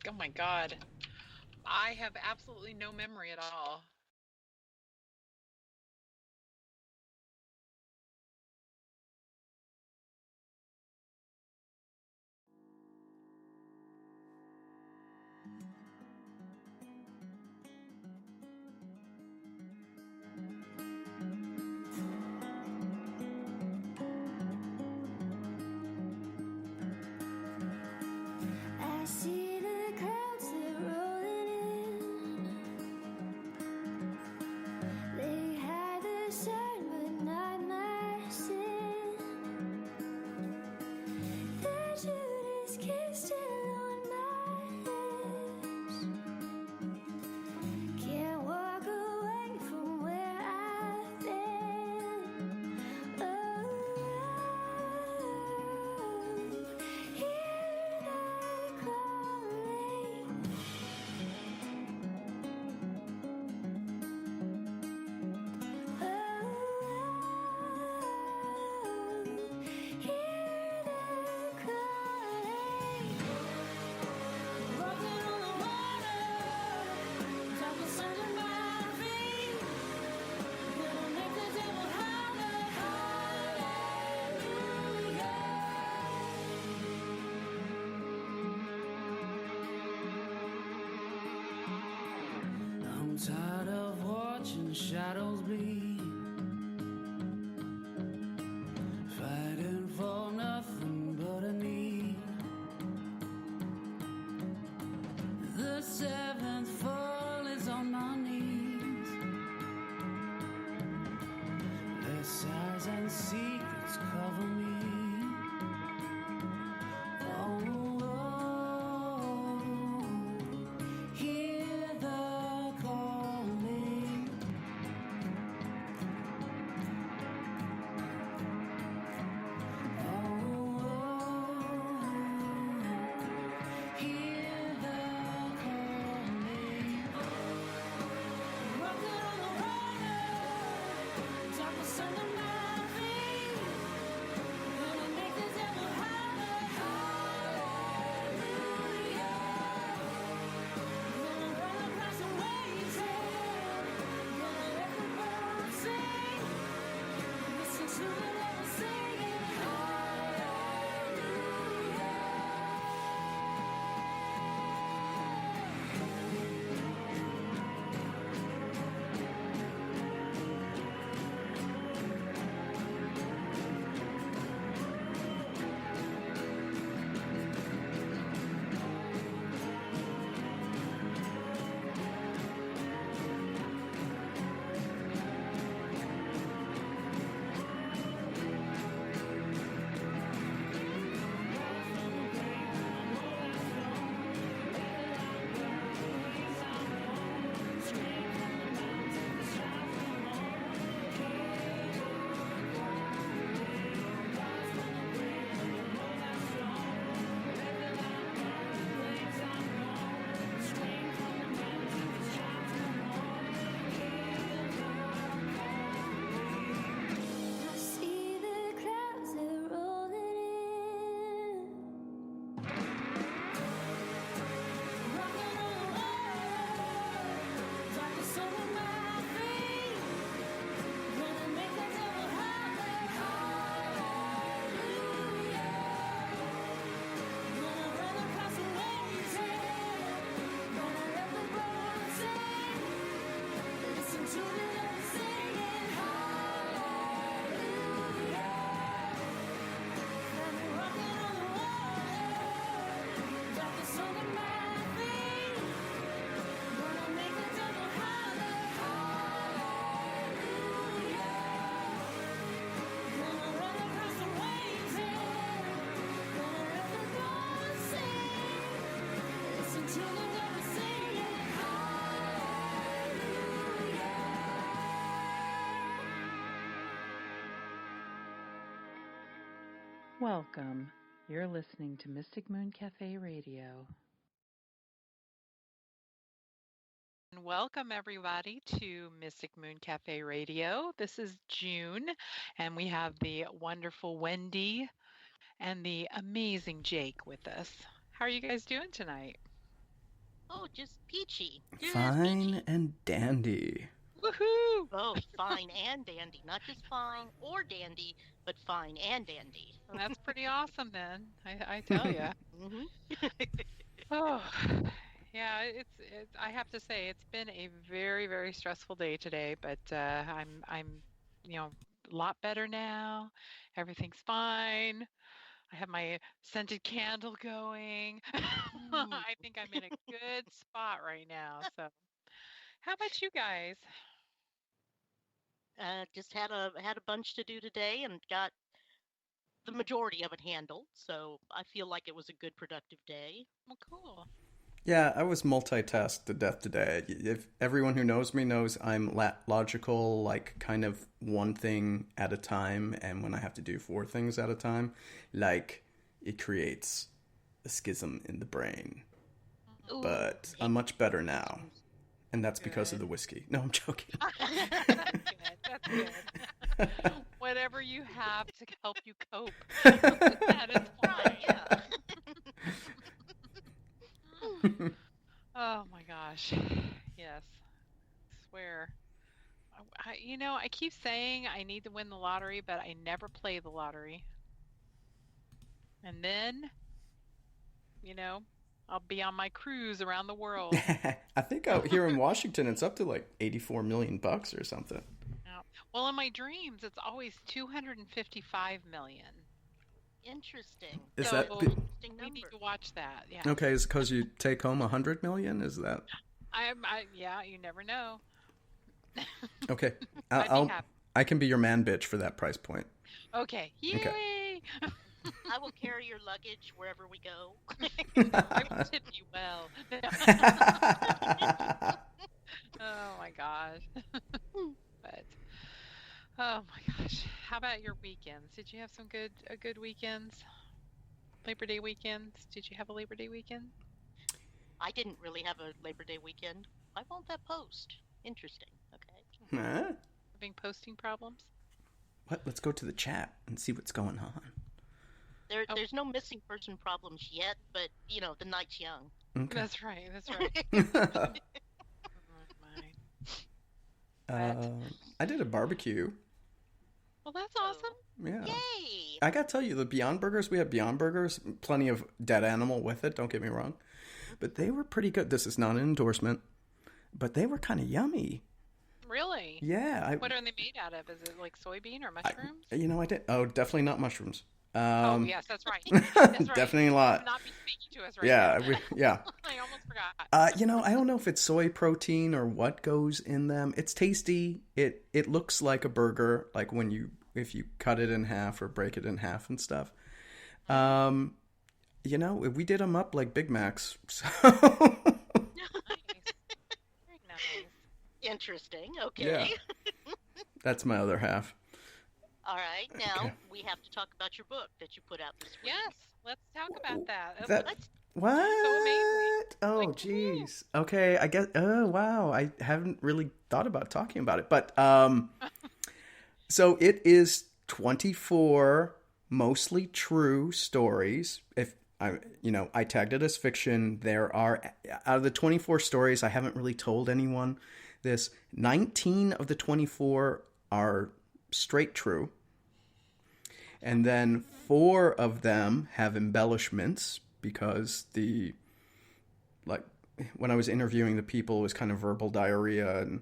Oh my God. I have absolutely no memory at all. I see the clouds, they're rolling in. They hide the sun, but not my sin. The Judas kiss still on my lips. Can't walk away from where I've been. Oh, hear the calling. I'm tired of watching shadows bleed, fighting for nothing but a need. The seventh fall is on my knees. Their sighs and secrets cover me. Oh, hear the calling. Hear the calling. Walking on the water, darkness under my feet. Gonna make the devil holler, hallelujah. Gonna run across the waves, gonna let the birds sing. Listen to the devil singing, hallelujah. I see the clouds, they're rolling in. Rocking on the water, darkness under my feet. Gonna make the devil holler, hallelujah. Gonna run across the waves, gonna let the birds sing. Listen to the devil singing, hallelujah. I'm rocking on the water, darkness under my feet. Gonna make the devil holler, hallelujah. Gonna run across the waves, gonna let the birds sing. Listen to the devil singing, hallelujah. Welcome. You're listening to Mystic Moon Cafe Radio. And welcome everybody to Mystic Moon Cafe Radio. This is June, and we have the wonderful Wendy and the amazing Jake with us. How are you guys doing tonight? Oh, just peachy. Just Fine peachy. and dandy. Woohoo! Both fine and dandy. Not just fine or dandy, but fine and dandy. Well, that's pretty awesome then. I tell you. Hmm. Oh, yeah. I have to say, it's been a very, very stressful day today, but I'm, you know, a lot better now. Everything's fine. I have my scented candle going. I think I'm in a good spot right now. So, how about you guys? Just had a bunch to do today and got the majority of it handled. So I feel like it was a good productive day. Well, cool. Yeah, I was multitasked to death today. If everyone who knows me knows I'm logical, like kind of one thing at a time, and when I have to do four things at a time, like it creates a schism in the brain. Ooh, But hate I'm much better now, systems. and that's because of Good. the whiskey. No, I'm joking. That's good. That's good. Whatever you have to help you cope, that is Right, fine. yeah. Oh my gosh. Yes. Swear. I keep saying I need to win the lottery, but I never play the lottery. And then, you know, I'll be on my cruise around the world. I think out here in Washington, it's up to like 84 million bucks or something. Now, well, in my dreams, it's always 255 million. Interesting. Is So that Interesting we need number. to watch that. Yeah. okay? Is it because you take home 100 million? Is that Yeah, you never know. okay? I'd be I'll happy. I can be your man bitch for that price point. Okay. Okay. Yay! I will carry your luggage wherever we go. I will tip you well. Oh my gosh. But oh my gosh. How about your weekends? Did you have some good weekends? Labor Day weekends? Did you have a Labor Day weekend? I didn't really have a Labor Day weekend. Why won't that post? Interesting. Okay. Huh? Having posting problems? What? Let's go to the chat and see what's going on. Oh. There's no missing person problems yet, but the night's young. Okay. That's right. That's right. Oh my. I did a barbecue. Well, that's awesome. Yeah. Yay! I gotta tell you, the Beyond Burgers, we had Beyond Burgers, plenty of dead animal with it, don't get me wrong. But they were pretty good. This is not an endorsement, but they were kind of yummy. Really? Yeah. What are they made out of? Is it like soybean or mushrooms? I did. Oh, definitely not mushrooms. Oh, yes, that's right. That's right. Definitely a You lot. will not be speaking to us right Yeah, now. yeah. I almost forgot. I don't know if it's soy protein or what goes in them. It's tasty. It looks like a burger, like if you cut it in half or break it in half and stuff. We did them up like Big Macs. So Nice. Very nice. Interesting. Okay. yeah, that's my other half. All right. Now Okay. we have to talk about your book that you put out this week. Yes, let's talk about that. That- Let's What? amazing. Oh, Like, jeez. Okay, I guess. Oh, wow. I haven't really thought about talking about it, but so it is 24 mostly true stories. If I tagged it as fiction. There are out of the 24 stories, I haven't really told anyone this. 19 of the 24 are straight true. And then 4 of them have embellishments because when I was interviewing the people, it was kind of verbal diarrhea, and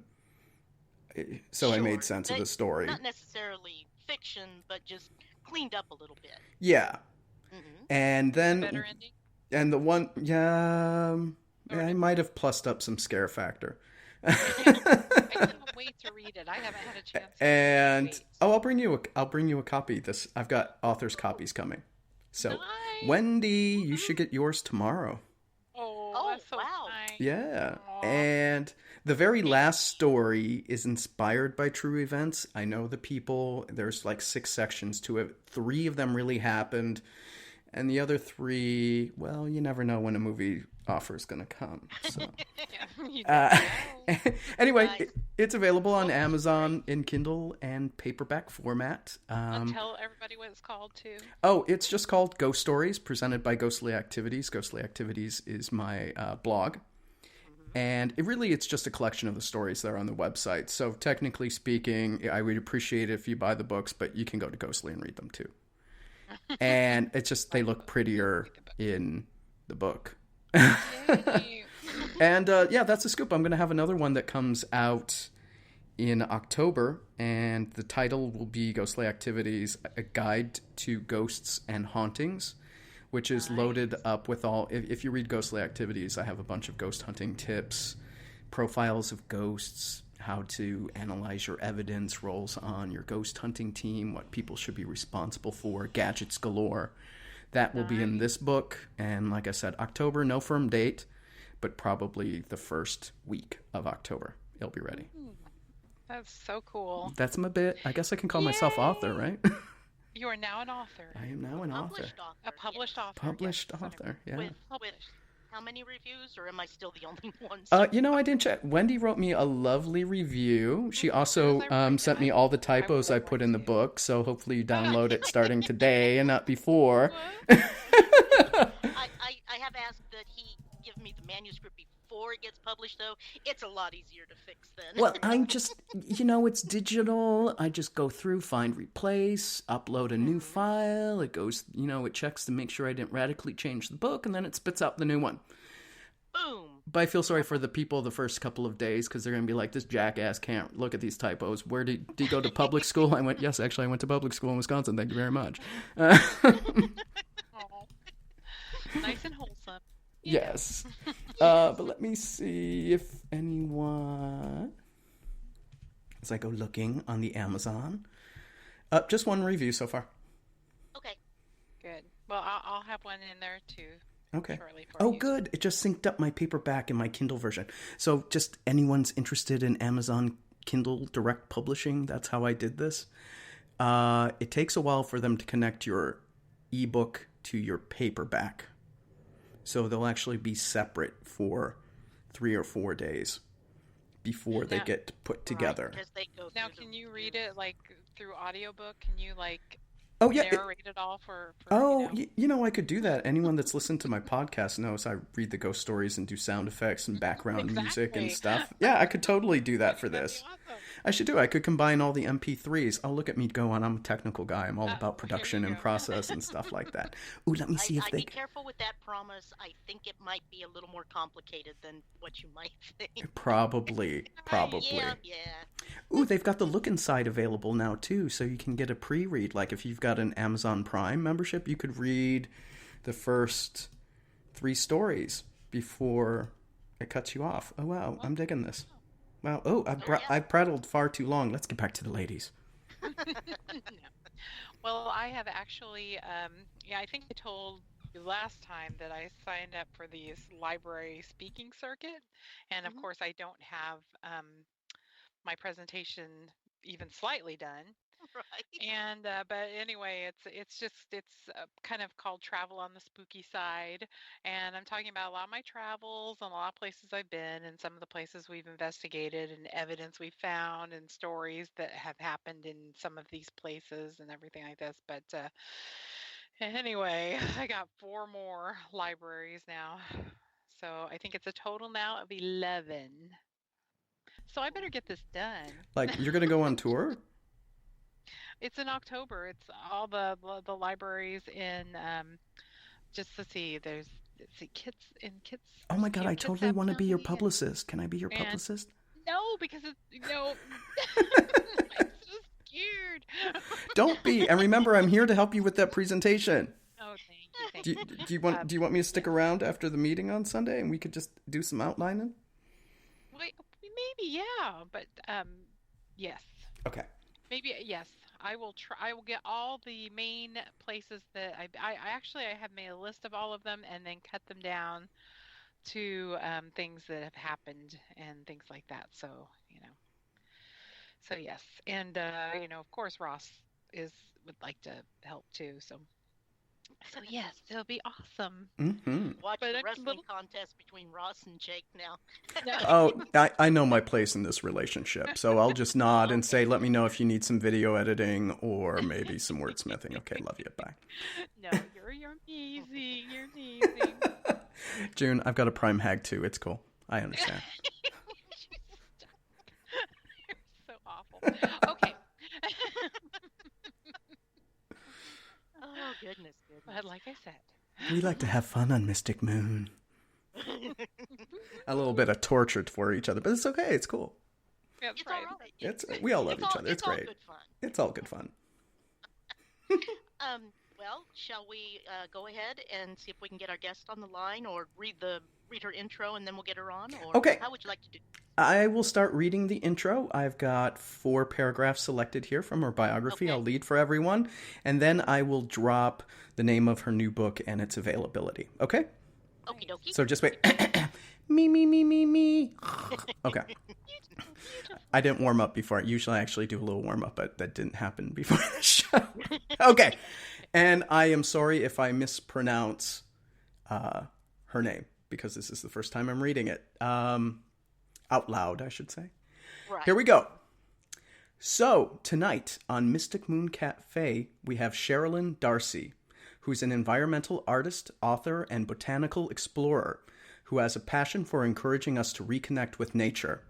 so I Sure. made sense of the story. not necessarily fiction, but just cleaned up a little bit. Yeah. Hmm. And then Better ending? and the one Or I did- might have plussed up some scare factor. I couldn't wait to read it. I haven't had a chance to And wait. I'll bring you a copy. I've got authors' copies coming. So Nice. Wendy, you should get yours tomorrow. Oh, that's so wow. nice. Yeah. Aw. And the very last story is inspired by true events. I know the people. There's like 6 sections to it. 3 of them really happened. And the other 3, well, you never know when a movie offer is going to come. So. Yeah, you never know. Anyway, Nice. it's available on Amazon in Kindle and paperback format. Tell everybody what it's called too. Oh, it's just called Ghost Stories, presented by Ghostly Activities. Ghostly Activities is my blog. And it's just a collection of the stories that are on the website. So technically speaking, I would appreciate it if you buy the books, but you can go to Ghostly and read them too. And it's just, they look prettier in the book. Yay. And yeah, that's a scoop. I'm going to have another one that comes out in October, and the title will be Ghostly Activities, A Guide to Ghosts and Hauntings, which is loaded up with all... If you read Ghostly Activities, I have a bunch of ghost hunting tips, profiles of ghosts, how to analyze your evidence, roles on your ghost hunting team, what people should be responsible for, gadgets galore. That will be in this book, and like I said, October, no firm date, but probably the first week of October. It'll be ready. That's so cool. That's my bit. I guess I can call myself author, right? You are now an author. I am now an author. A published author. Published yes. author, yeah. With how many reviews, or am I still the only one? I didn't check. Wendy wrote me a lovely review. She also sent me all the typos I put in the book, so hopefully you download it starting today and not before. I have asked that he give me the manuscript before it gets published, though. It's a lot easier to fix then. Well, I'm just, it's digital. I just go through, find, replace, upload a new file. It goes, it checks to make sure I didn't radically change the book, and then it spits out the new one. Boom. But I feel sorry for the people the first couple of days, because they're going to be like, this jackass can't look at these typos. Where did you go to public school? I went, yes, actually, I went to public school in Wisconsin. Thank you very much. Nice and wholesome. Yes. But let me see if anyone... As I go looking on the Amazon. Just one review so far. Okay. Good. Well, I'll have one in there too. Okay. Shortly for Oh, you. good. It just synced up my paperback and my Kindle version. So just anyone's interested in Amazon Kindle Direct Publishing, that's how I did this. It takes a while for them to connect your ebook to your paperback. So they'll actually be separate for 3 or 4 days before they get put together. Right, they go Now, through can the you read it like through audiobook? Can you Oh, yeah. narrate it all for I could do that. Anyone that's listened to my podcast knows I read the ghost stories and do sound effects and background music and stuff. Yeah, I could totally do that for this. Awesome. I should do it. I could combine all the MP3s. Oh, look at me go on. I'm a technical guy. I'm all about production and process and stuff like that. Ooh, let me see if I'd they... be careful with that promise. I think it might be a little more complicated than what you might think. Probably. Yeah. Ooh, they've got the Look Inside available now, too, so you can get a pre-read. Like, if you've got an Amazon Prime membership, you could read the first 3 stories before it cuts you off. Oh, wow. I'm digging this. Wow. Oh, I've prattled far too long. Let's get back to the ladies. Well, I have actually, I think I told you last time that I signed up for the library speaking circuit. And of course, I don't have my presentation even slightly done. Right. And but anyway, it's kind of called Travel on the Spooky Side, and I'm talking about a lot of my travels and a lot of places I've been, and some of the places we've investigated, and evidence we've found, and stories that have happened in some of these places, and everything like this. But anyway, I got 4 more libraries now, so I think it's a total now of 11. So I better get this done. Like, you're going to go on tour? It's in October. It's all the libraries in just to see. There's kids. Oh my God! I Kids totally Have want to be your County publicist. Can I be your and- publicist? No, because it's I'm so scared. Don't be. And remember, I'm here to help you with that presentation. Oh, thank you. Do you want me to stick around after the meeting on Sunday, and we could just do some outlining? Wait, maybe yeah, but yes. Okay. Maybe yes. I will try. I will get all the main places that I actually have made a list of all of them and then cut them down to things that have happened and things like that. So so yes, and of course Ross would like to help too. So yes, it'll be awesome. Mm-hmm. Watch But the a wrestling little- contest between Ross and Jake now. Oh, I know my place in this relationship, so I'll just nod and say, let me know if you need some video editing or maybe some wordsmithing. Okay, love you. Bye. No, you're amazing. You're amazing. June, I've got a Prime Hag too. It's cool. I understand. You're so awful. Okay. Oh, goodness. But like I said, We like to have fun on Mystic Moon. A little bit of torture for each other, but it's okay. It's cool. that's It's right. all right. We all love each other. It's It's all great. good fun. It's all good fun. Well, shall we go ahead and see if we can get our guest on the line, or read her intro and then we'll get her on? Or Okay. how would you like to do? I will start reading the intro. I've got 4 paragraphs selected here from her biography. Okay. I'll lead for everyone, and then I will drop the name of her new book and its availability. Okay? Okie dokie. So just wait. me. Okay. I didn't warm up before. Usually I actually do a little warm up, but that didn't happen before the show. Okay. And I am sorry if I mispronounce her name, because this is the first time I'm reading it. Out loud, I should say. Right. Here we go. So, tonight on Mystic Moon Cafe, we have Cheralyn Darcey, who's an environmental artist, author, and botanical explorer who has a passion for encouraging us to reconnect with nature.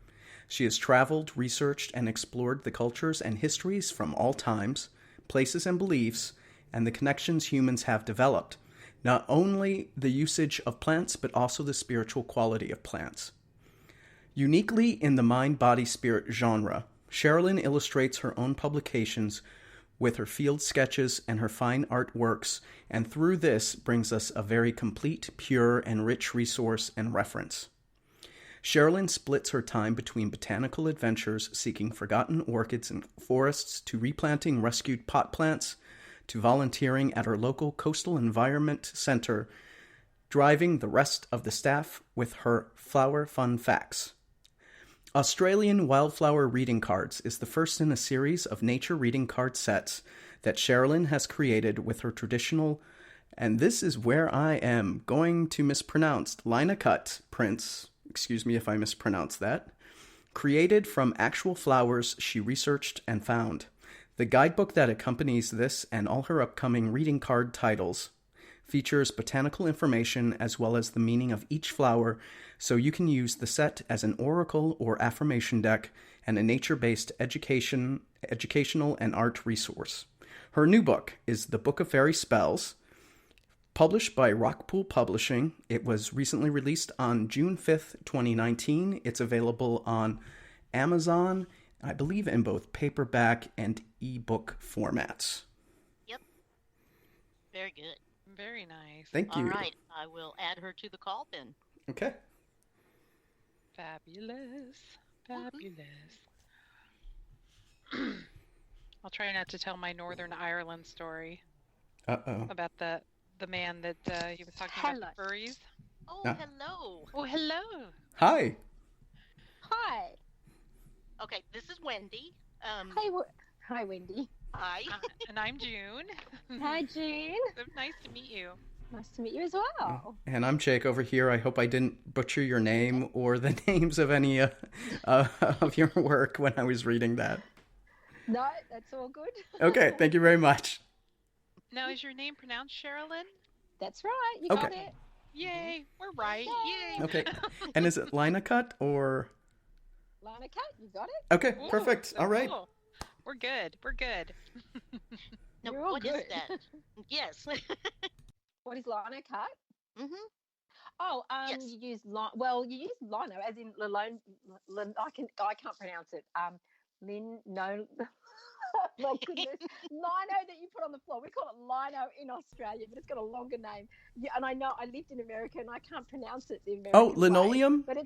She has traveled, researched, and explored the cultures and histories from all times, places, and beliefs, and the connections humans have developed. Not only the usage of plants, but also the spiritual quality of plants. Uniquely in the mind-body-spirit genre, Cheralyn illustrates her own publications with her field sketches and her fine art works, and through this brings us a very complete, pure, and rich resource and reference. Cheralyn splits her time between botanical adventures seeking forgotten orchids in forests, to replanting rescued pot plants, to volunteering at her local coastal environment center, driving the rest of the staff with her flower fun facts. Australian Wildflower Reading Cards is the first in a series of nature reading card sets that Cheralyn has created with her traditional, and this is where I am going to mispronounce, lina cut prints, excuse me if I mispronounce that, created from actual flowers she researched and found. The guidebook that accompanies this and all her upcoming reading card titles features botanical information as well as the meaning of each flower, so you can use the set as an oracle or affirmation deck and a nature-based educational and art resource. Her new book is The Book of Faerie Spells, published by Rockpool Publishing. It was recently released on June 5th, 2019. It's available on Amazon, I believe in both paperback and ebook formats. Yep. Very good. Very nice. Thank you. All right. I will add her to the call then. Okay. Fabulous. I'll try not to tell my Northern Ireland story Uh-oh. about the man that he was talking about the furries. Oh, Ah. hello. Oh, hello. Hi. Hi. Okay, this is Wendy. Hi, Wendy. Hi. And I'm June. Hi, June. So nice to meet you. Nice to meet you as well. And I'm Jake over here. I hope I didn't butcher your name or the names of any of your work when I was reading that. No, that's all good. Okay, thank you very much. Now, is your name pronounced Cheralyn? That's right. You got Okay. it. Yay, we're right. Yay. Okay. And is it lina cut or? Lana Cat, you got it. Okay, Ooh, perfect. so All right. cool. We're good. We're good. Now, You're all what is good. that? Yes. What is Lana Cat? Mm-hmm. Oh, Yes. you use you use lino as in Lalone. I can't pronounce it. My goodness, lino that you put on the floor. We call it lino in Australia, but it's got a longer name. Yeah, and I know I lived in America and I can't pronounce it the American Oh, way, linoleum? but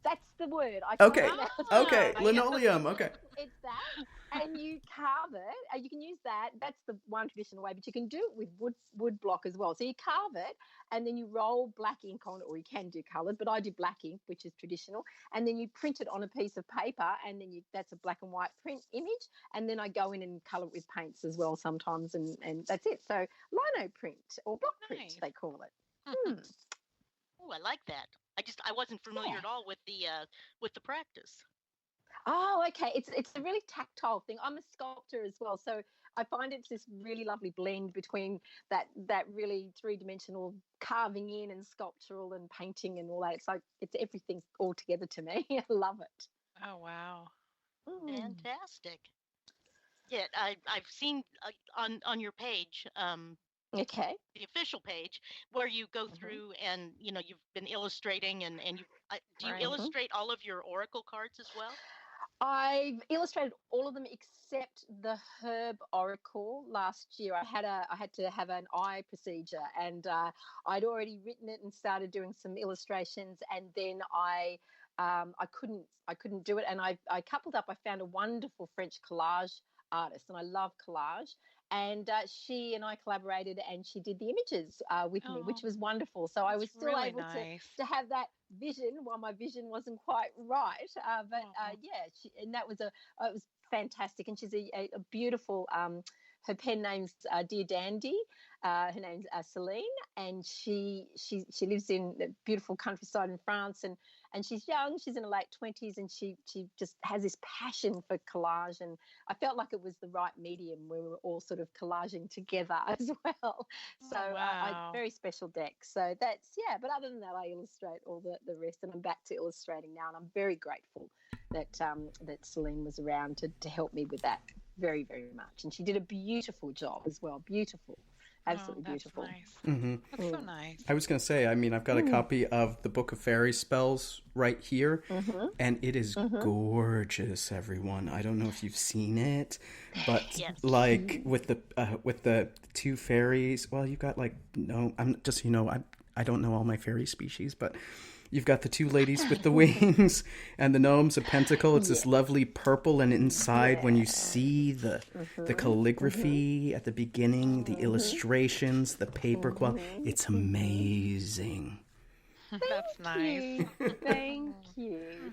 that's the word. I can't Okay. pronounce it. Okay, Ah, linoleum. Okay. It's that, and you carve it. You can use that. That's the one traditional way, but you can do it with wood block as well. So you carve it, and then you roll black ink on it, or you can do coloured, but I do black ink, which is traditional. And then you print it on a piece of paper, and then that's a black and white print image. And then I go in and colour it with paints as well sometimes, and that's it. So lino print or block print, Nice. they call it. Oh, I like that. I wasn't familiar Yeah. at all with the practice. Oh, okay. It's a really tactile thing. I'm a sculptor as well, so I find it's this really lovely blend between that really three-dimensional carving in and sculptural and painting and all that. It's like it's everything all together to me. I love it. Oh, wow. Fantastic. Yeah, I've seen on your page, Okay. the official page, where you go Mhm. through and you've been illustrating and do you Right. illustrate all of your oracle cards as well? I've illustrated all of them except the herb oracle. Last year, I had to have an eye procedure, and I'd already written it and started doing some illustrations, and then I couldn't do it, and I coupled up. I found a wonderful French collage artist, and I love collage. And she and I collaborated, and she did the images with me, which Oh, was wonderful. So I that's was still really able nice. to have that vision while my vision wasn't quite right. But Oh, yeah, and that was it was fantastic. And she's a beautiful. Her pen name's Dear Dandy. Her name's Celine, and she lives in the beautiful countryside in France, and she's young. She's in her late 20s, and she just has this passion for collage. And I felt like it was the right medium where we were all sort of collaging together as well. So oh, wow. very special deck. So that's yeah. But other than that, I illustrate all the rest, and I'm back to illustrating now, and I'm very grateful that that Celine was around to help me with that very, very much. And she did a beautiful job as well. Beautiful, absolutely that's beautiful. nice. Mm-hmm. That's so nice. I was going to say, I mean, I've got a copy of the Book of Faerie Spells right here, and it is gorgeous, everyone. I don't know if you've seen it, but Yes. like with the two fairies, well, you've got like, no, I'm just, I don't know all my fairy species, but you've got the two ladies with the wings and the gnomes, a pentacle. It's this lovely purple, and inside when you see the calligraphy at the beginning, the illustrations, the paper quality, it's amazing. That's nice. Thank you.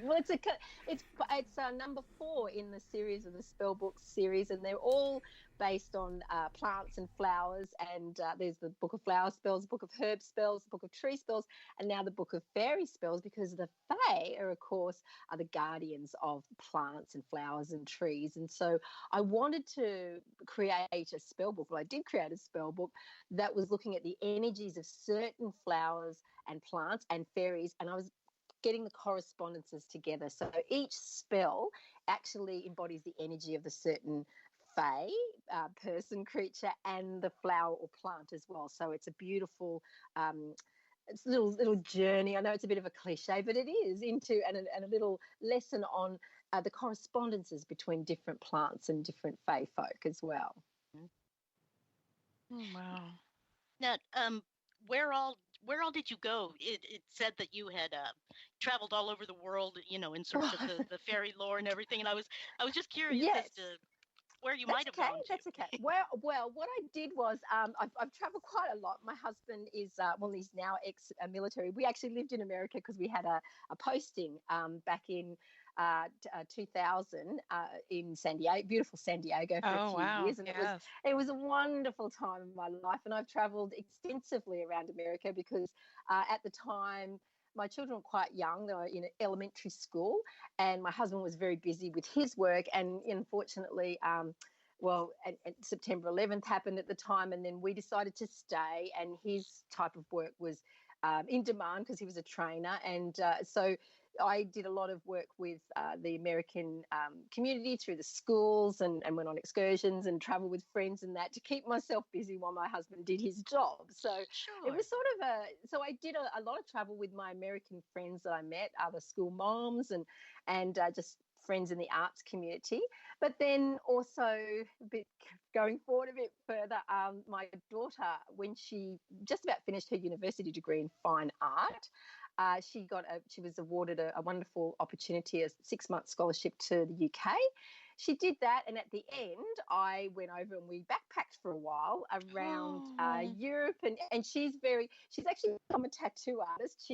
Well, it's number 4 in the series of the spell book series, and they're all based on plants and flowers. And there's the Book of Flower Spells, Book of Herb Spells, Book of Tree Spells, and now the Book of Fairy Spells, because the Fae are, of course, are the guardians of plants and flowers and trees. And so I wanted to create a spell book. Well, I did create a spell book that was looking at the energies of certain flowers and plants and fairies, and I was getting the correspondences together. So each spell actually embodies the energy of the certain fae, person, creature, and the flower or plant as well. So it's a beautiful it's a little journey. I know it's a bit of a cliche, but it is into and a little lesson on the correspondences between different plants and different fae folk as well. Oh, wow. Now, where all did you go? It said that you had traveled all over the world, in search of the fairy lore and everything. And I was just curious Yes. as to where you That's might have okay. gone to. That's okay. Well, what I did was I've traveled quite a lot. My husband is he's now ex-military. We actually lived in America because we had a posting back in 2000 in San Diego, beautiful San Diego, for Oh, a few wow. years, and Yes. it was a wonderful time in my life. And I've traveled extensively around America because at the time my children were quite young. They were in elementary school, and my husband was very busy with his work. And unfortunately, and September 11th happened at the time, and then we decided to stay. And his type of work was in demand because he was a trainer, and so I did a lot of work with the American community through the schools, and went on excursions and traveled with friends and that to keep myself busy while my husband did his job. So Sure. it was sort of so I did a lot of travel with my American friends that I met, other school moms and just friends in the arts community. But then also going forward a bit further, my daughter, when she just about finished her university degree in fine art, she was awarded a wonderful opportunity, a 6-month scholarship to the UK. She did that, and at the end, I went over and we backpacked for a while around Europe, and she's actually become a tattoo artist.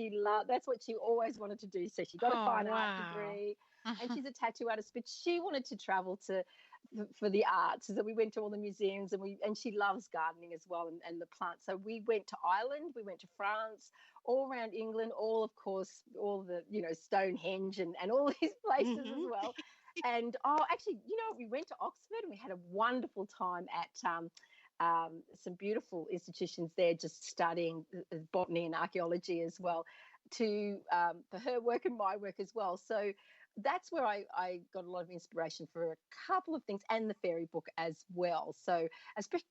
That's what she always wanted to do. So she got a fine art degree, and she's a tattoo artist, but she wanted to travel for the arts. So we went to all the museums, and she loves gardening as well, and the plants. So we went to Ireland, we went to France, all around England, all, of course, all the, Stonehenge and all these places as well. And actually, we went to Oxford, and we had a wonderful time at some beautiful institutions there, just studying botany and archaeology as well, for her work and my work as well. So that's where I got a lot of inspiration for a couple of things, and the fairy book as well. So,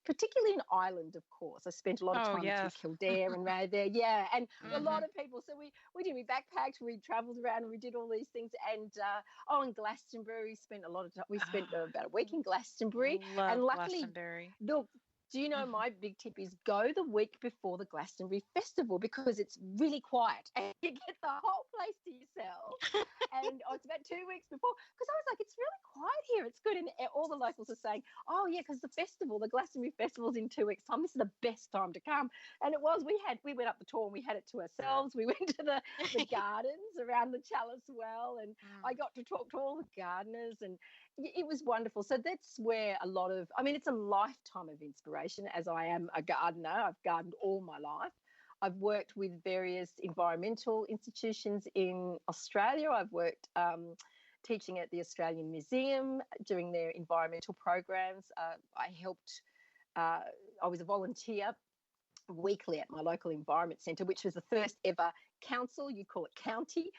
particularly in Ireland, of course, I spent a lot of time yes. through Kildare and around there. Yeah, and a lot Mhm. of people. So we backpacked, we travelled around, and we did all these things. And in Glastonbury, we spent a lot of time. We spent about a week in Glastonbury, and Love luckily, Glastonbury. look. Do you know, my big tip is go the week before the Glastonbury Festival, because it's really quiet and you get the whole place to yourself. And it's about 2 weeks before, because I was like, it's really quiet here. It's good. And all the locals are saying, oh, yeah, because the Glastonbury Festival's in 2 weeks' time. This is the best time to come. And it was. We went up the tour and we had it to ourselves. We went to the gardens around the Chalice Well, and I got to talk to all the gardeners, and it was wonderful. So that's where it's a lifetime of inspiration, as I am a gardener. I've gardened all my life. I've worked with various environmental institutions in Australia. I've worked teaching at the Australian Museum, doing their environmental programs. I was a volunteer weekly at my local environment centre, which was the first ever council, you'd call it county,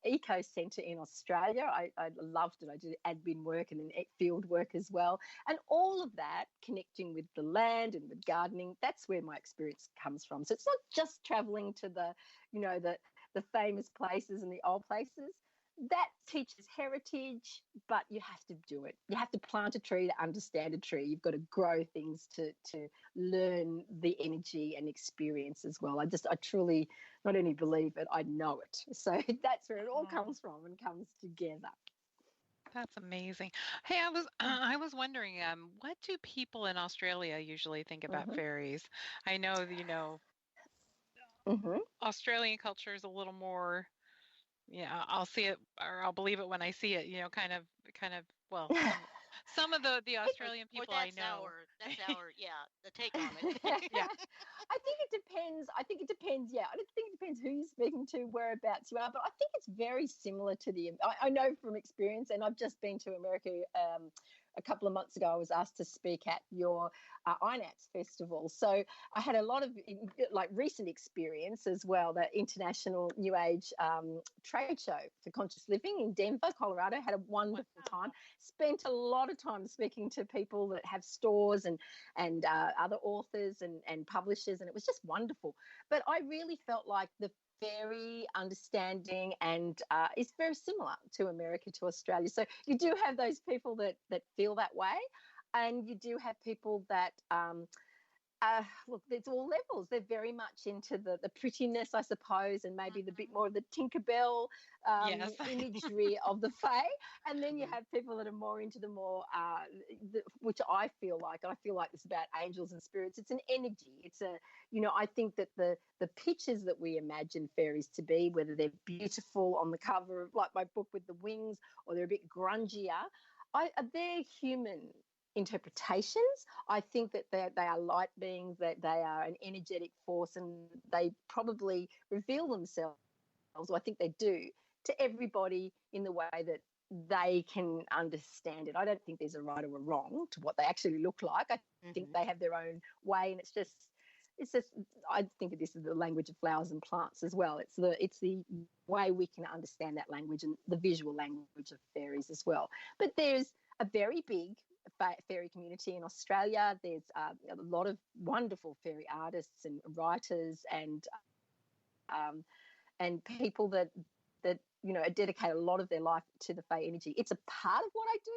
eco centre in Australia. I loved it. I did admin work and then field work as well. And all of that, connecting with the land and with gardening, that's where my experience comes from. So it's not just travelling to the famous places and the old places. That teaches heritage, but you have to do it. You have to plant a tree to understand a tree. You've got to grow things to learn the energy and experience as well. I truly not only believe it, I know it. So that's where it all comes from and comes together. That's amazing. Hey, I was wondering, what do people in Australia usually think about Mm-hmm. fairies? I know, Mm-hmm. Australian culture is a little more, I'll see it or I'll believe it when I see it, well, some of the Australian Or people I know. the take on it. Yeah. I think it depends. Yeah, I think it depends who you're speaking to, whereabouts you are. But I think it's very similar to I know from experience, and I've just been to America a couple of months ago. I was asked to speak at your INATS festival, so I had a lot of recent experience as well. The International New Age trade show for conscious living in Denver, Colorado. Had a wonderful time. Spent a lot of time speaking to people that have stores and other authors and publishers, and it was just wonderful. But I really felt like the fairy understanding and is very similar to America, to Australia. So you do have those people that feel that way, and you do have people that look, there's all levels. They're very much into the prettiness, I suppose, and maybe the bit more of the Tinkerbell Yes. imagery of the fae. And then you have people that are more into the more, which I feel like it's about angels and spirits. It's an energy. It's I think that the pictures that we imagine fairies to be, whether they're beautiful on the cover of like my book with the wings, or they're a bit grungier, they're human interpretations. I think that they are light beings, that they are an energetic force, and they probably reveal themselves, or I think they do, to everybody in the way that they can understand it. I don't think there's a right or a wrong to what they actually look like. I think they have their own way, and it's just I think of this as the language of flowers and plants as well. It's the way we can understand that language, and the visual language of fairies as well. But there's a very big fairy community in Australia. There's a lot of wonderful fairy artists and writers and people that dedicate a lot of their life to the fae energy. It's a part of what I do,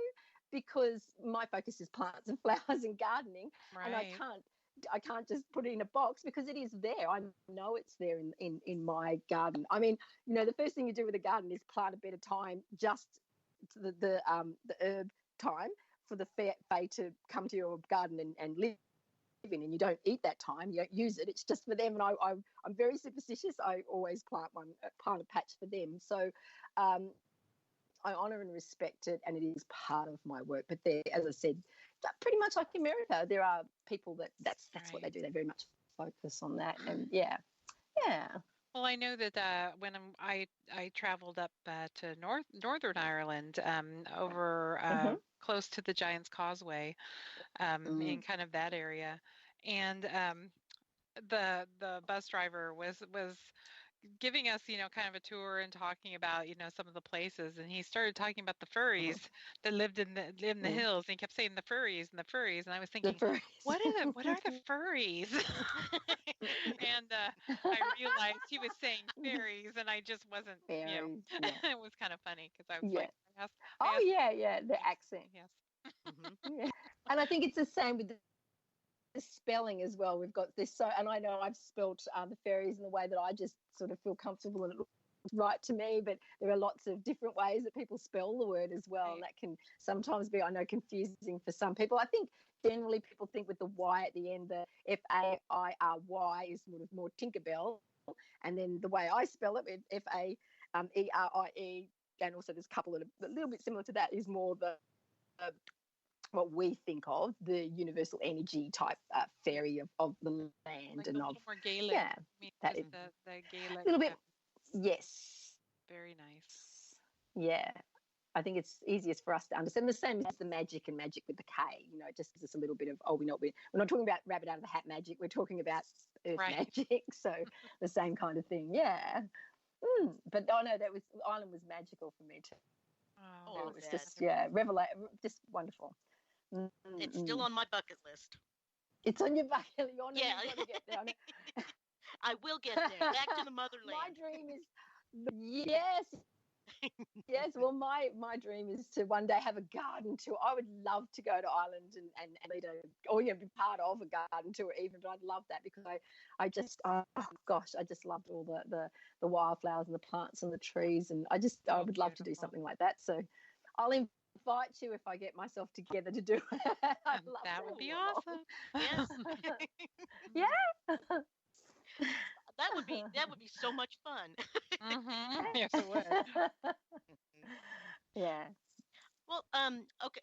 because my focus is plants and flowers and gardening, and I can't just put it in a box, because it is there. I know it's there in my garden. I mean, the first thing you do with a garden is plant a bit of thyme, just the herb thyme, for the fae to come to your garden and live in, and you don't eat that thyme, you don't use it, it's just for them. And I'm very superstitious. I always plant a patch for them. So I honor and respect it, and it is part of my work. But there, as I said, pretty much like America, there are people that's what they do. They very much focus on that, and yeah. Well, I know that when I traveled up to Northern Ireland, over close to the Giant's Causeway, in kind of that area, and the bus driver was giving us, kind of a tour and talking about, some of the places, and he started talking about the furries that lived in the hills, and he kept saying the furries and the furries, and I was thinking, what are the furries? And I realized he was saying fairies, and I just wasn't, Fairies, it was kind of funny because I was like, I asked, the accent. Yes. Yeah. And I think it's the same with the spelling as well. We've got this, and I know I've spelt the fairies in the way that I just sort of feel comfortable and it looks right to me, but there are lots of different ways that people spell the word as well, and that can sometimes be, I know, confusing for some people. I think generally people think with the Y at the end, the F-A-I-R-Y is sort of more Tinkerbell, and then the way I spell it with F-A-E-R-I-E, and also there's a couple that are a little bit similar to that, is more the what we think of the universal energy type fairy of the land, like and a of little more Gaelic. yeah, I mean, that just is the Gaelic. a little bit. Yes. Very nice. Yeah. I think it's easiest for us to understand. The same as the magic and magic with the K, it just gives us a little bit of, we're not talking about rabbit out of the hat magic. We're talking about earth magic. So the same kind of thing. Yeah. But no, Ireland was magical for me too. Oh, it was just, just wonderful. It's still on my bucket list. It's on your bucket list. Yeah. You've got to get there. I will get there. Back to the motherland. My dream is, yes. Well, my dream is to one day have a garden tour. I would love to go to Ireland and lead be part of a garden tour even, but I'd love that because I just loved all the wildflowers and the plants and the trees, and I would love to do something like that. So I'll invite you if I get myself together to do it. That would be awesome. Yes. Yeah. That would be so much fun. Yes, it would. Yeah. Well, okay.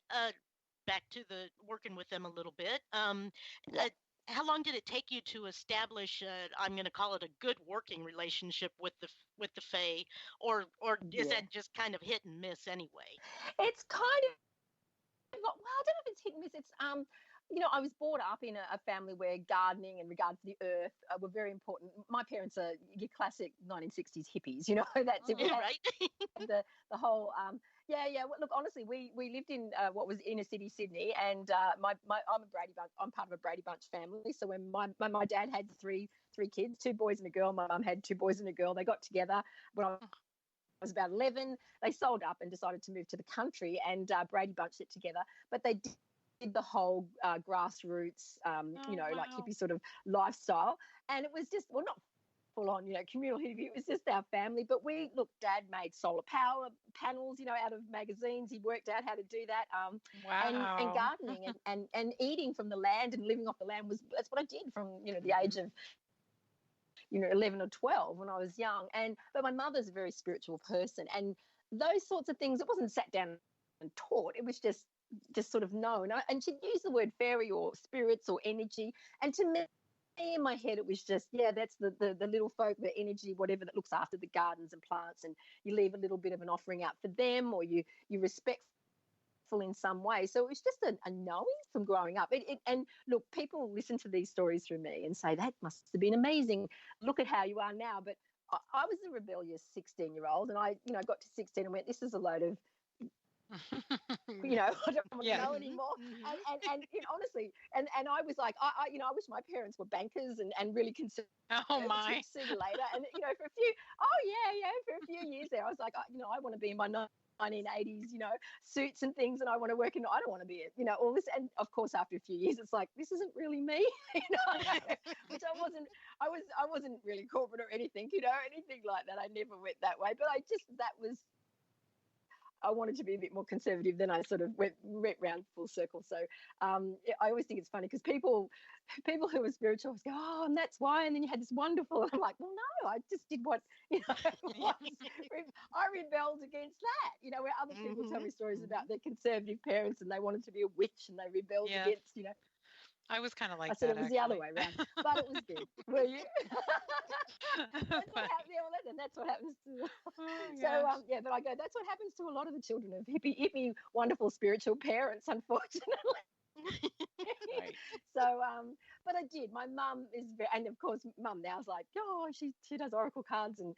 Back to the working with them a little bit. How long did it take you to establish? I'm going to call it a good working relationship with the Fae, or is that just kind of hit and miss anyway? It's kind of, well, I don't know if it's hit and miss. It's I was brought up in a family where gardening and regard for the earth were very important. My parents are your classic 1960s hippies, that's it. Right. The whole, Well, look, honestly, we lived in what was inner city Sydney, and I'm a Brady Bunch. I'm part of a Brady Bunch family. So when my dad had three kids, 2 boys and a girl. My mum had 2 boys and a girl. They got together when I was about 11. They sold up and decided to move to the country, and Brady Bunched it together. But they did the whole grassroots, like hippie sort of lifestyle, and it was just, well, not full on, communal hippie. It was just our family. But Dad made solar power panels, out of magazines. He worked out how to do that. And gardening and eating from the land and living off the land that's what I did from, the age of 11 or 12 when I was young. But my mother's a very spiritual person, and those sorts of things, it wasn't sat down and taught. It was just sort of known. And she'd use the word fairy or spirits or energy. And to me, in my head, it was just, that's the little folk, the energy, whatever, that looks after the gardens and plants, and you leave a little bit of an offering out for them, or you respectful in some way. So it was just a knowing from growing up. And look, people listen to these stories through me and say, that must have been amazing. Look at how you are now. But I was a rebellious 16-year-old, and I got to 16 and went, this is a load of I don't want to know anymore. And honestly, and I was like, I wish my parents were bankers and really conservative. Oh my! Sooner or later, and for a few years there, I was like, I want to be in my 1980s, suits and things, and I want to work in. I don't want to be, all this. And of course, after a few years, it's like, this isn't really me, which I wasn't. I wasn't really corporate or anything, anything like that. I never went that way, but I wanted to be a bit more conservative. Then I sort of went round full circle. So I always think it's funny because people who are spiritual always go, oh, and that's why. And then you had this wonderful. And I'm like, well, no, I just did what, I rebelled rebelled against that. You know, where other people tell me stories Mhm. about their conservative parents and they wanted to be a witch and they rebelled Yes. against, you know. I was kind of I like said that it was the other actually. way around, but it was good. Were you? That's what Funny. happens. Yeah, well, and that's what happens to. Oh So gosh. yeah, but I go. That's what happens to a lot of the children of hippie, wonderful spiritual parents, unfortunately. Right. So but I did. My mum is very, and of course, mum now is like, oh, she does oracle cards, and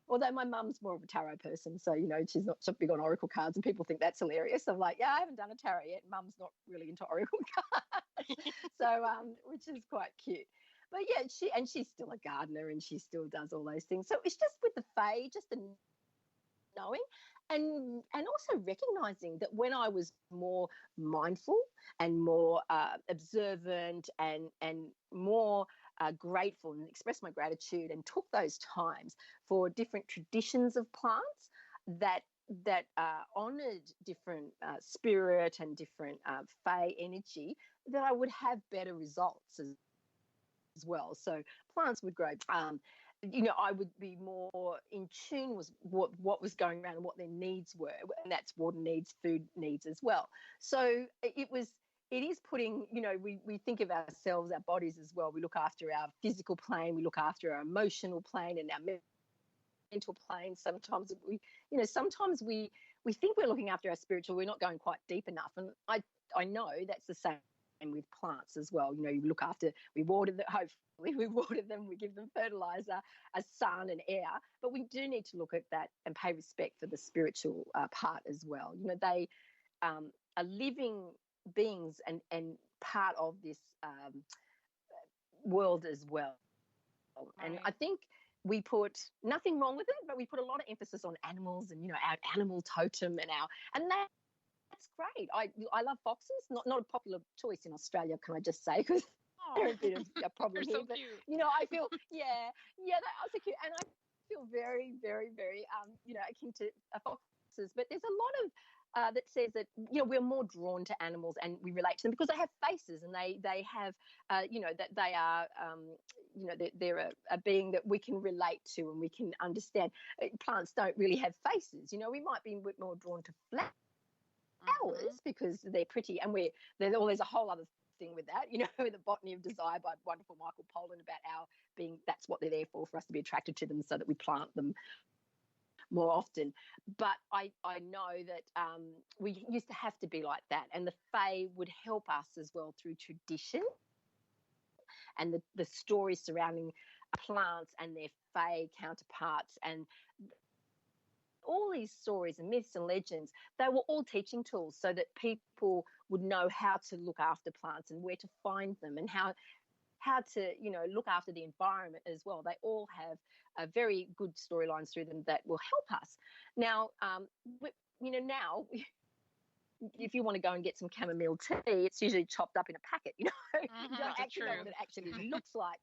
although my mum's more of a tarot person, so you know she's not so big on oracle cards, and people think that's hilarious. I'm like, yeah, I haven't done a tarot yet. Mum's not really into oracle cards, so which is quite cute. But yeah, she's still a gardener, and she still does all those things. So it's just with the fae, just the knowing, and also recognizing that when I was more mindful and more observant and more grateful and expressed my gratitude and took those times for different traditions of plants that honored different spirit and different fey energy, that I would have better results as well. So plants would grow. You know, I would be more in tune with what was going around and what their needs were, and that's water needs, food needs as well. So it is putting, you know, we think of ourselves, our bodies as well. We look after our physical plane, we look after our emotional plane and our mental plane. Sometimes we think we're looking after our spiritual, we're not going quite deep enough, and I know that's the same with plants as well. You know, you look after, we water them, hopefully we water them, we give them fertilizer, a sun and air, but we do need to look at that and pay respect for the spiritual part as well. You know, they are living beings and part of this world as well. And I Right. think we put nothing wrong with it, but we put a lot of emphasis on animals and, you know, our animal totem and that's great. I love foxes. Not a popular choice in Australia, can I just say, because Oh, they're a bit of a you're problem here. so But cute. you know, I feel yeah, they are so cute, and I feel very, very, very you know, akin to foxes. But there's a lot of that says that, you know, we're more drawn to animals and we relate to them because they have faces and they have you know, that they are you know, they're a being that we can relate to and we can understand. Plants don't really have faces. You know, we might be a bit more drawn to flowers Hmm. because they're pretty, and there's a whole other thing with that, you know, the Botany of Desire by wonderful Michael Pollan, about our being, that's what they're there for us to be attracted to them so that we plant them more often. But I know that we used to have to be like that, and the Fae would help us as well through tradition and the stories surrounding plants and their Fae counterparts, and all these stories and myths and legends, they were all teaching tools so that people would know how to look after plants and where to find them, and how to, you know, look after the environment as well. They all have a very good storylines through them that will help us. Now, you know, now if you want to go and get some chamomile tea, it's usually chopped up in a packet. You know, you don't That's actually know true. what it actually looks like.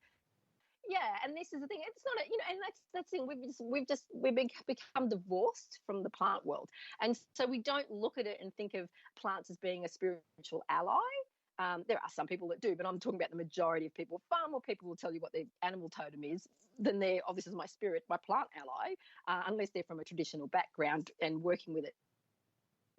Yeah, and this is the thing. It's not, you know, and that's the thing. We've become divorced from the plant world, and so we don't look at it and think of plants as being a spiritual ally. There are some people that do, but I'm talking about the majority of people. Far more people will tell you what their animal totem is than their, oh, this is my spirit, my plant ally, unless they're from a traditional background and working with it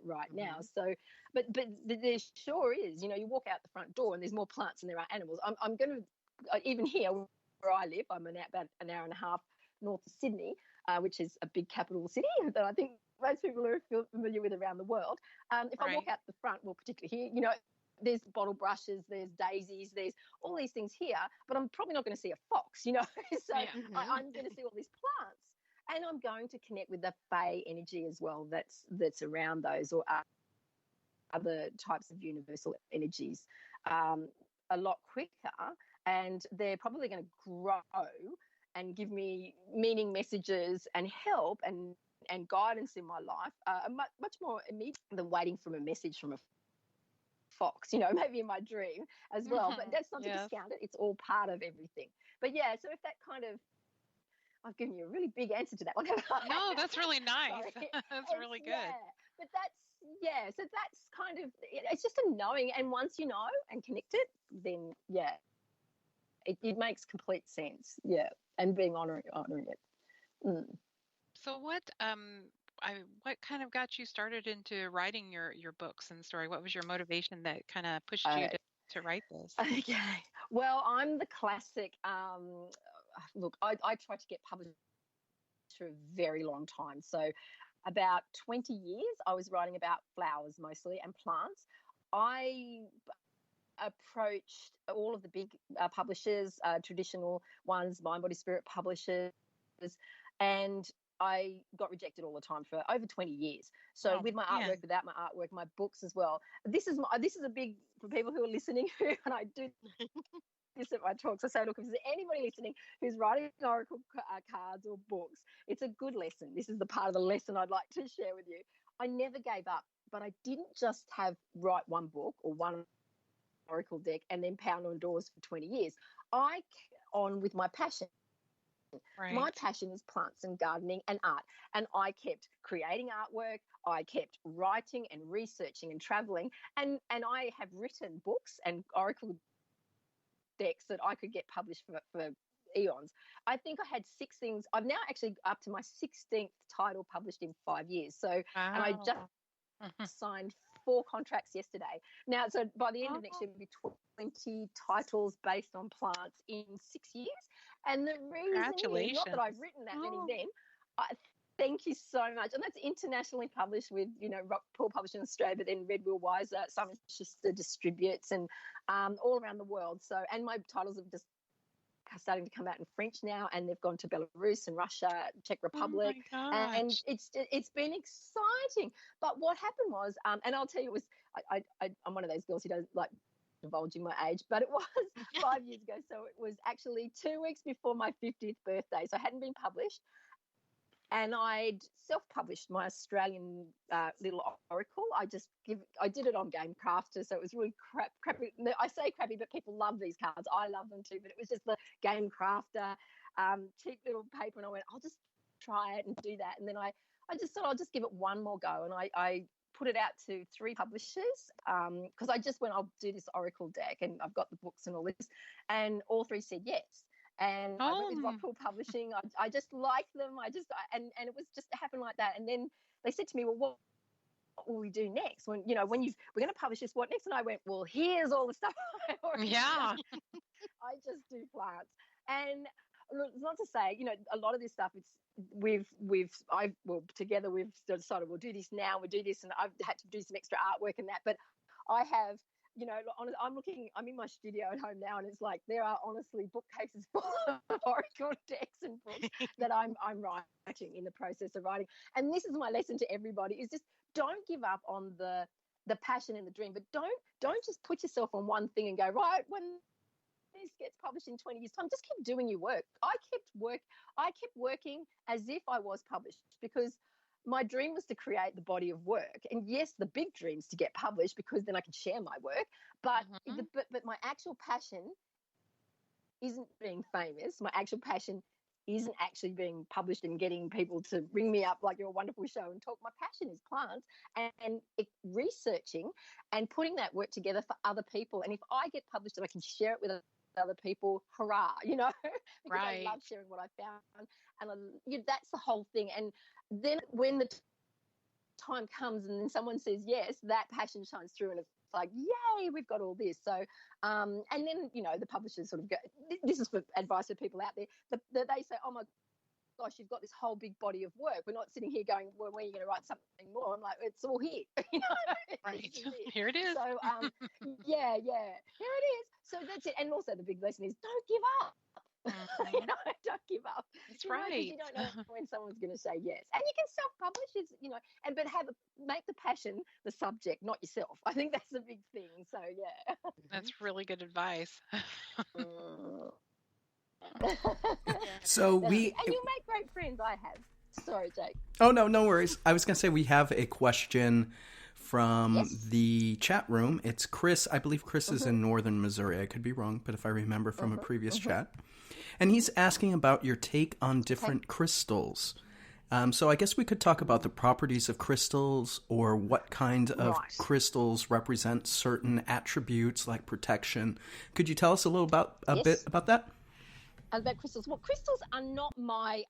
right now. Hmm. So, but there sure is. You know, you walk out the front door and there's more plants than there are animals. I'm going to, even here where I live, I'm about an hour and a half north of Sydney, which is a big capital city that I think most people are familiar with around the world. If I walk Right. out the front, well, particularly here, you know, there's bottle brushes, there's daisies, there's all these things here, but I'm probably not going to see a fox, you know. So Yeah. Mhm. I'm going to see all these plants, and I'm going to connect with the Fae energy as well. That's around those, or other types of universal energies, a lot quicker, and they're probably going to grow and give me meaning messages and help and guidance in my life, much more immediate than waiting from a message from a fox, you know, maybe in my dream as well. But that's not to Yes. discount it. It's all part of everything. But yeah, so if that kind of, I've given you a really big answer to that one, haven't I? No, that's really nice. Sorry. That's really good. Yeah. But yeah, so that's kind of, it's just a knowing. And once you know and connect it, then yeah, it makes complete sense. Yeah. And being honoring it. Mm. So what kind of got you started into writing your books and story? What was your motivation that kind of pushed you Uh, to write this? okay. Well, I'm the classic. Look, I tried to get published for a very long time. So, about 20 years, I was writing about flowers mostly and plants. I approached all of the big publishers, traditional ones, Mind Body Spirit publishers, and I got rejected all the time for over 20 years. So Oh with my man. artwork, without my artwork, my books as well. This is a big for people who are listening. And I do this at my talks. I say, look, if there's anybody listening who's writing oracle cards or books, it's a good lesson. This is the part of the lesson I'd like to share with you. I never gave up, but I didn't just write one book or one oracle deck and then pound on doors for 20 years. I kept on with my passion. Right. My passion is plants and gardening and art. And I kept creating artwork. I kept writing and researching and traveling. And I have written books and oracle decks that I could get published for eons. I think I had 6 things. I'm now actually up to my 16th title published in 5 years. So, and I just Wow. signed 4 contracts yesterday. Now, so by the end of next year, it'll be 20 titles based on plants in 6 years. And the reason is not that I've written that many then. Thank you so much. And that's internationally published with, Rockpool Publishing Australia, but then Red Wheel Wiser, Simon Schuster distributes, and all around the world. So, and my titles have just starting to come out in French now, and they've gone to Belarus and Russia, Czech Republic, Oh my and gosh. it's been exciting. But what happened was, and I'll tell you, it was I'm one of those girls who doesn't like divulging my age, but it was 5 years ago. So it was actually 2 weeks before my 50th birthday. So I hadn't been published. And I'd self-published my Australian little oracle. I did it on Game Crafter, so it was really crappy. I say crappy, but people love these cards. I love them too, but it was just the Game Crafter, cheap little paper, and I went, I'll just try it and do that. And then I just thought I'll just give it one more go, and I put it out to 3 publishers because I just went, I'll do this oracle deck, and I've got the books and all this, and all 3 said yes. And I went with Rockpool Publishing. I just liked them. And it was just happened like that. And then they said to me, well, what will we do next? We're going to publish this, what next? And I went, well, here's all the stuff I already Yeah. done. I just do plants. And it's not to say, a lot of this stuff, together we've decided we'll do this now, we'll do this. And I've had to do some extra artwork and that. But I have, I'm in my studio at home now, and it's like there are honestly bookcases full of oracle decks and books that I'm writing, in the process of writing. And this is my lesson to everybody: is just don't give up on the passion and the dream, but don't just put yourself on one thing and go, right, when this gets published in 20 years' time, just keep doing your work. I kept working as if I was published, because my dream was to create the body of work. And yes, the big dream's to get published, because then I can share my work. But but my actual passion isn't being famous. My actual passion isn't actually being published and getting people to ring me up like your wonderful show and talk. My passion is plants and researching and putting that work together for other people. And if I get published and I can share it with other people, hurrah, because Right. I love sharing what I found. And that's the whole thing. And then when the time comes and then someone says yes, that passion shines through, and it's like, yay, we've got all this. So and then the publishers sort of go, this is for advice for people out there, they say, oh my gosh, you've got this whole big body of work. We're not sitting here going, well, when are you going to write something more? I'm like, it's all here. Right. Here it is. So yeah, here it is. So that's it. And also the big lesson is don't give up. Don't give up. That's Because right. you don't know when someone's going to say yes. And you can self-publish, but make the passion the subject, not yourself. I think that's the big thing. So yeah. That's really good advice. So And you make great friends. I have. Sorry, Jake. Oh, no worries. I was going to say we have a question from the chat room. It's Chris. I believe Chris is in northern Missouri. I could be wrong, but if I remember from a previous chat. And he's asking about your take on different crystals. So I guess we could talk about the properties of crystals, or what kind of crystals represent certain attributes like protection. Could you tell us a little bit about that? About crystals. Well, crystals are not my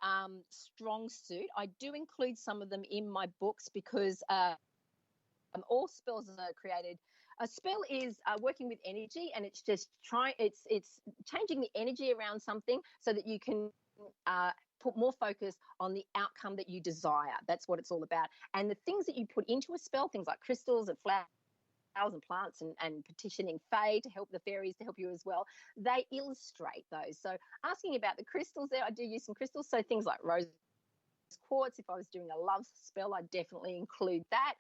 strong suit. I do include some of them in my books because all spells are created. A spell is working with energy, and it's just it's changing the energy around something so that you can put more focus on the outcome that you desire. That's what it's all about. And the things that you put into a spell, things like crystals and flowers and plants and petitioning Fae to help the fairies to help you as well, they illustrate those. So asking about the crystals there, I do use some crystals. So things like rose quartz. If I was doing a love spell, I'd definitely include that.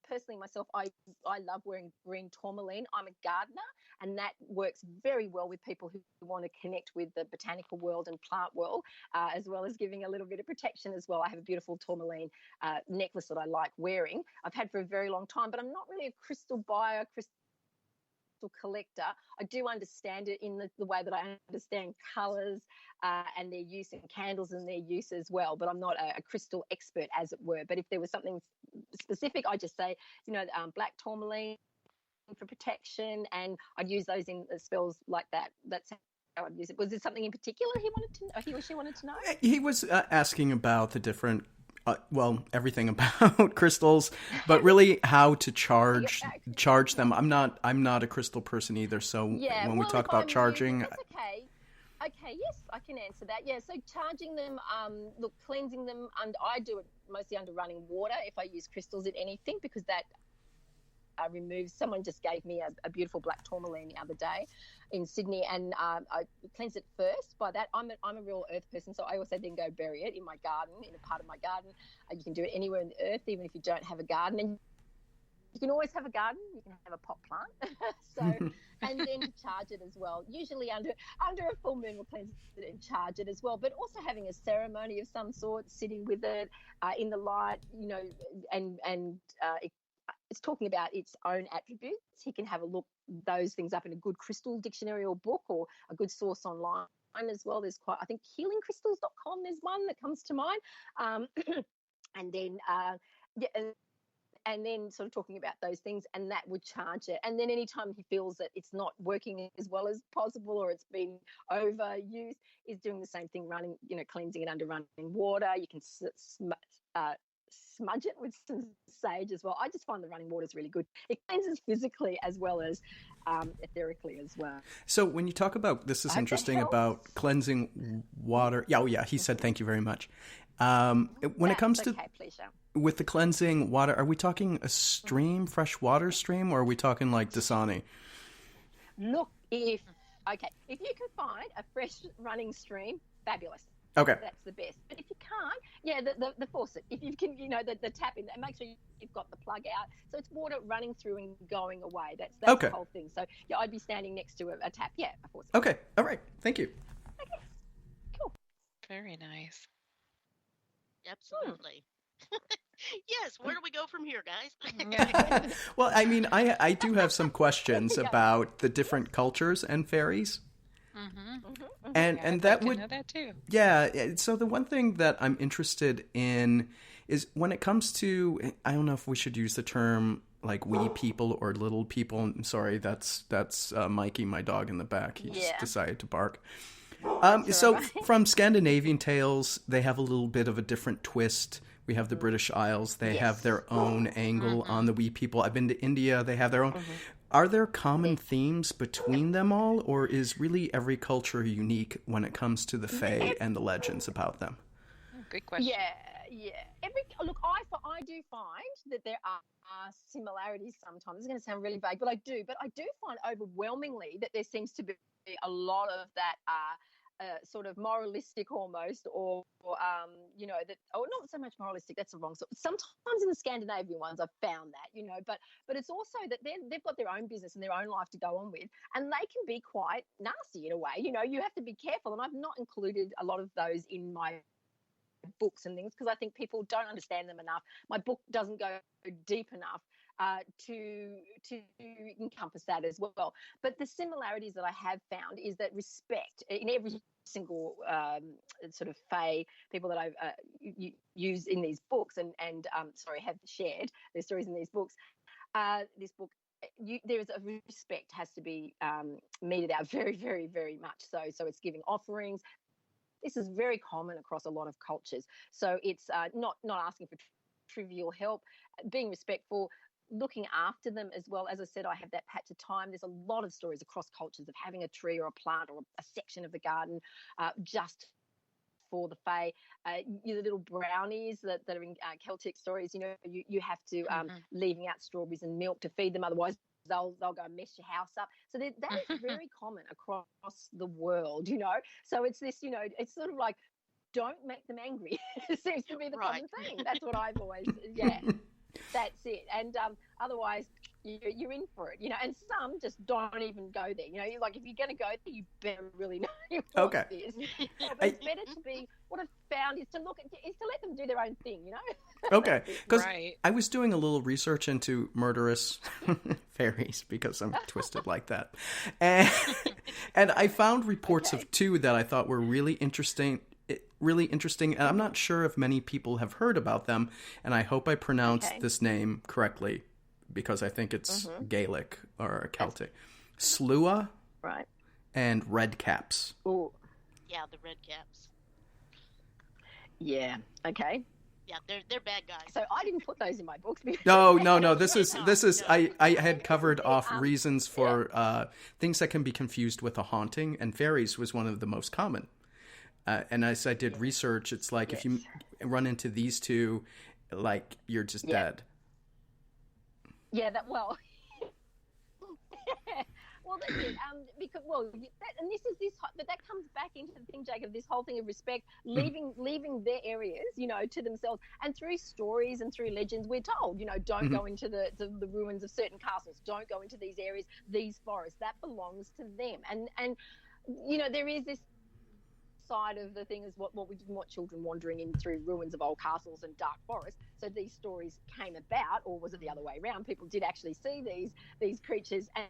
Personally, myself, I love wearing green tourmaline. I'm a gardener, and that works very well with people who want to connect with the botanical world and plant world, as well as giving a little bit of protection as well. I have a beautiful tourmaline necklace that I like wearing. I've had for a very long time, but I'm not really a crystal buyer, crystal collector. I do understand it in the way that I understand colours and their use, and candles and their use as well, but I'm not a crystal expert, as it were. But if there was something specific, I just say, black tourmaline for protection, and I'd use those in spells like that. That's how I'd use it. Was there something in particular he or she wanted to know? He was asking about the different, everything about crystals, but really how to charge them. I'm not a crystal person either, so when we talk about charging, that's okay. Okay, yes, I can answer that. Yeah, so charging them, cleansing them, and I do it mostly under running water if I use crystals in anything, because that removes. Someone just gave me a beautiful black tourmaline the other day in Sydney, and I cleanse it first. By that, I'm a real earth person, so I also then go bury it in my garden, in a part of my garden. You can do it anywhere in the earth, even if you don't have a garden, and you can always have a garden. You can have a pot plant. So, and then to charge it as well. Usually under a full moon, we'll cleanse it and charge it as well. But also having a ceremony of some sort, sitting with it in the light, and it's talking about its own attributes. He can have a look those things up in a good crystal dictionary or book, or a good source online as well. There's I think healingcrystals.com is one that comes to mind. And then and then sort of talking about those things, and that would charge it. And then anytime he feels that it's not working as well as possible, or it's been overused, is doing the same thing, cleansing it under running water. You can smudge it with some sage as well. I just find the running water is really good. It cleanses physically as well as etherically as well. So when you talk about, this is interesting about cleansing water. Yeah, he said thank you very much. When it comes to pleasure. With the cleansing water, are we talking a stream, fresh water stream, or are we talking like Dasani? Look, if you can find a fresh running stream, fabulous. Okay. That's the best. But if you can't, the faucet. If you can, the tap in, and make sure you've got the plug out, so it's water running through and going away. That's okay. The whole thing. So I'd be standing next to a tap. Yeah, a faucet. Okay. All right. Thank you. Okay. Cool. Very nice. Absolutely. Yes, where do we go from here, guys? Well, I mean, I do have some questions about the different cultures and fairies. And that would know that too. Yeah, so the one thing that I'm interested in is when it comes to, I don't know if we should use the term like wee people or little people. I'm sorry, that's Mikey, my dog in the back. He just decided to bark. So from Scandinavian tales, they have a little bit of a different twist. We have the British Isles. They have their own angle on the wee people. I've been to India. They have their own. Are there common themes between them all, or is really every culture unique when it comes to the Fae and the legends about them? Good question. Yeah. I do find that there are similarities sometimes. It's going to sound really vague, but I do find overwhelmingly that there seems to be a lot of that sort of moralistic almost, or not so much moralistic, that's the wrong sort. Sometimes in the Scandinavian ones I've found that, but it's also that they've got their own business and their own life to go on with, and they can be quite nasty in a way. You have to be careful, and I've not included a lot of those in my books and things because I think people don't understand them enough. My book doesn't go deep enough to encompass that as well. But the similarities that I have found is that respect in every single sort of Fae people that I've used in these books and have shared their stories in these books. This book there is a respect has to be meted out very, very, very much so. So it's giving offerings. This is very common across a lot of cultures. So it's not asking for trivial help, being respectful, looking after them as well. As I said, I have that patch of time. There's a lot of stories across cultures of having a tree or a plant or a section of the garden just for the Fae. Your little brownies that are in Celtic stories, you have to leaving out strawberries and milk to feed them, otherwise they'll go and mess your house up. So that is very common across the world, So it's this, it's sort of like, don't make them angry. It seems to be the common thing. That's what I've always, that's it. And otherwise, you're in for it, And some just don't even go there. You're like, if you're going to go there, you better really know what it is. But it's better to be. What I've found is to let them do their own thing, Okay, because I was doing a little research into murderous fairies because I'm twisted like that, and I found reports of two that I thought were really interesting. And I'm not sure if many people have heard about them, and I hope I pronounced this name correctly because I think it's Gaelic or Celtic. Slua and Redcaps. Oh. Yeah, the Redcaps. Yeah, okay. Yeah, they're bad guys. So I didn't put those in my books. No. This is I had covered off reasons for things that can be confused with a haunting, and fairies was one of the most common. And as I did research, it's like if you run into these two, like you're just dead. Yeah, well, that's it. Because but that comes back into the thing, Jacob. This whole thing of respect, leaving their areas, to themselves, and through stories and through legends, we're told, don't go into the ruins of certain castles, don't go into these areas, these forests. That belongs to them, and there is this side of the thing is what we didn't want children wandering in through ruins of old castles and dark forests. So these stories came about, or was it the other way around? People did actually see these creatures, and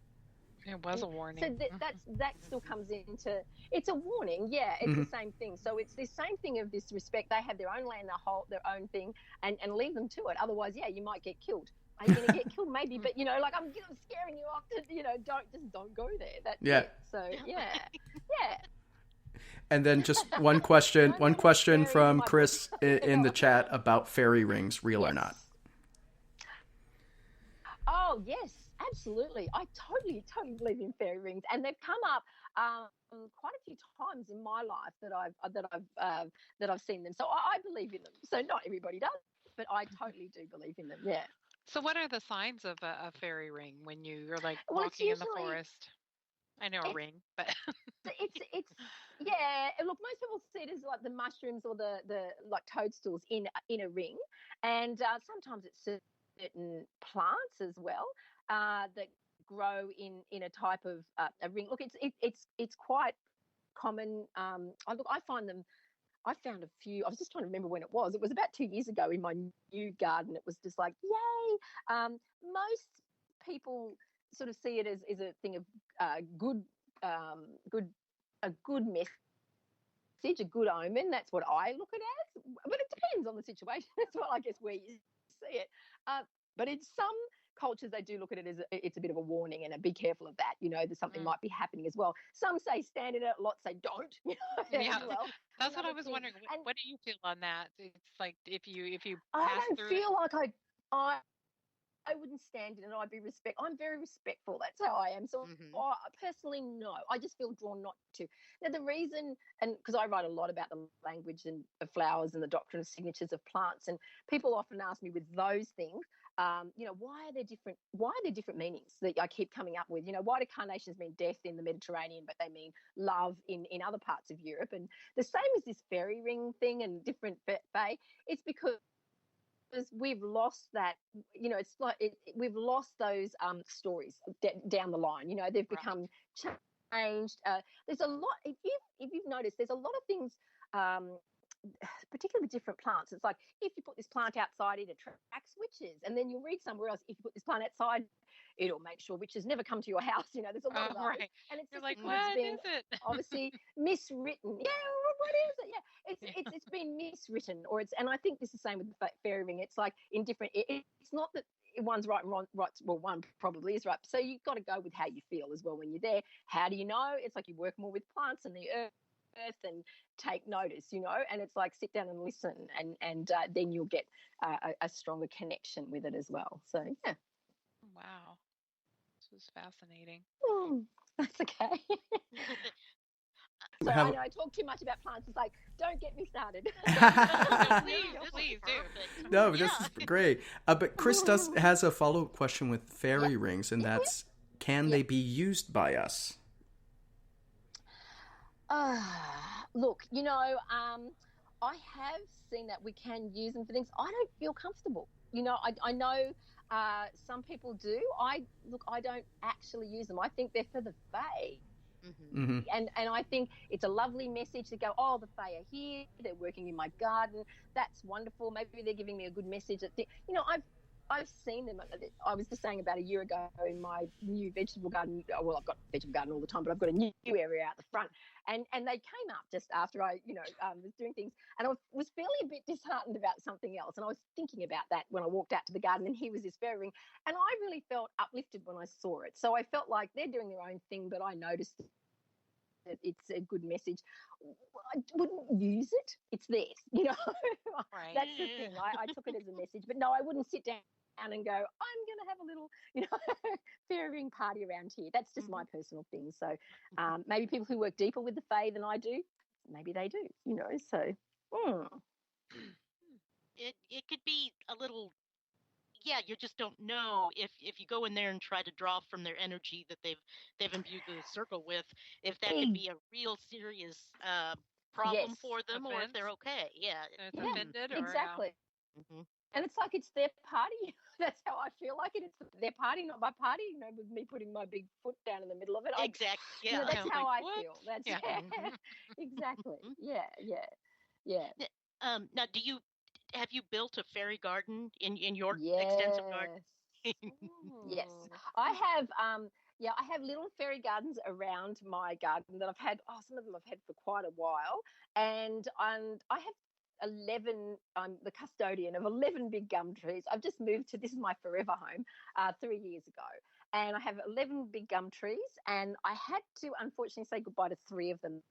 it was a warning. So that still comes into, it's a warning. Yeah, it's the same thing. So it's this same thing of this respect. They have their own land, their own thing, and leave them to it. Otherwise, you might get killed. Are you going to get killed? Maybe, but like I'm scaring you off to don't go there. That's it. So yeah. And then just one question from Chris in the chat about fairy rings, real or not? Oh yes, absolutely. I totally believe in fairy rings, and they've come up quite a few times in my life that I've seen them. So I believe in them. So not everybody does, but I totally do believe in them. Yeah. So what are the signs of a fairy ring when you're like walking in the forest? I know a ring, but it's look, most people see it as like the mushrooms or the like toadstools in a ring, and sometimes it's certain plants as well that grow in a type of a ring. Look, it's quite common. I found a few. I was just trying to remember when it was. It was about 2 years ago in my new garden. It was just like, yay! Most people sort of see it as a thing of a good message, a good omen. That's what I look at it as. But it depends on the situation as well, I guess, where you see it. But in some cultures, they do look at it as it's a bit of a warning and be careful of that. There's something might be happening as well. Some say stand in it, lots say don't. Yeah, well. That's what I was wondering. What do you feel on that? It's like if you I pass don't through feel like I wouldn't stand in it. I'm very respectful. That's how I am. So personally, no. I just feel drawn not to. Now, the reason, and because I write a lot about the language and of flowers and the doctrine of signatures of plants, and people often ask me with those things, why are there different meanings that I keep coming up with? Why do carnations mean death in the Mediterranean, but they mean love in other parts of Europe? And the same as this fairy ring thing and different fae, it's because we've lost that, it's like we've lost those stories down the line. They've become changed. There's a lot. If you've noticed, there's a lot of things, particularly with different plants. It's like if you put this plant outside, it attracts witches, and then you'll read somewhere else, if you put this plant outside, it'll make sure witches never come to your house. There's a lot of those, right. And it's You're just like, because what it's been is it? obviously miswritten. Yeah, what is it? Yeah, it's been miswritten, and I think this is the same with the fairy ring. It's like in different. It's not that one's right and wrong, right. Well, one probably is right. So you've got to go with how you feel as well when you're there. How do you know? It's like you work more with plants and the earth and take notice, and it's like sit down and listen, and then you'll get a stronger connection with it as well. So yeah. Wow. This was fascinating. That's okay. So I know I talk too much about plants. It's like, don't get me started. No, This please is do. perfect. No, this is great. But Chris has a follow-up question with fairy rings, and that's, can they be used by us? Look, I have seen that we can use them for things. I don't feel comfortable. I know some people do. I don't actually use them. I think they're for the fae. Mm-hmm. And I think it's a lovely message to go, oh, the fae are here, they're working in my garden. That's wonderful. Maybe they're giving me a good message. I've seen them. I was just saying about a year ago in my new vegetable garden. Well, I've got a vegetable garden all the time, but I've got a new area out the front. And they came up just after I, was doing things. And I was feeling a bit disheartened about something else. And I was thinking about that when I walked out to the garden, and here was this fairy ring. And I really felt uplifted when I saw it. So I felt like they're doing their own thing, but I noticed that it's a good message. I wouldn't use it. It's theirs, Right. That's the thing. I took it as a message, but no, I wouldn't sit down and go, I'm going to have a little, fairy ring party around here. That's just my personal thing. So maybe people who work deeper with the fae than I do, maybe they do, so. It could be a little, you just don't know if you go in there and try to draw from their energy that they've imbued the circle with, if that could be a real serious problem Yes. for them, or if they're Offense? okay. It's offended, or Exactly. Mhm. And it's like it's their party. That's how I feel like it. It's their party, not my party. With me putting my big foot down in the middle of it. Exactly. Yeah. That's I'm how like, I what? feel. That's Yeah. exactly. Mhm. Yeah. Now, have you built a fairy garden in your extensive garden? Yes. Yes. I have I have little fairy gardens around my garden that I've had. Oh, some of them I've had for quite a while, and I have 11. I'm the custodian of 11 big gum trees. I've just moved to this is my forever home 3 years ago, and I have 11 big gum trees, and I had to unfortunately say goodbye to 3 of them.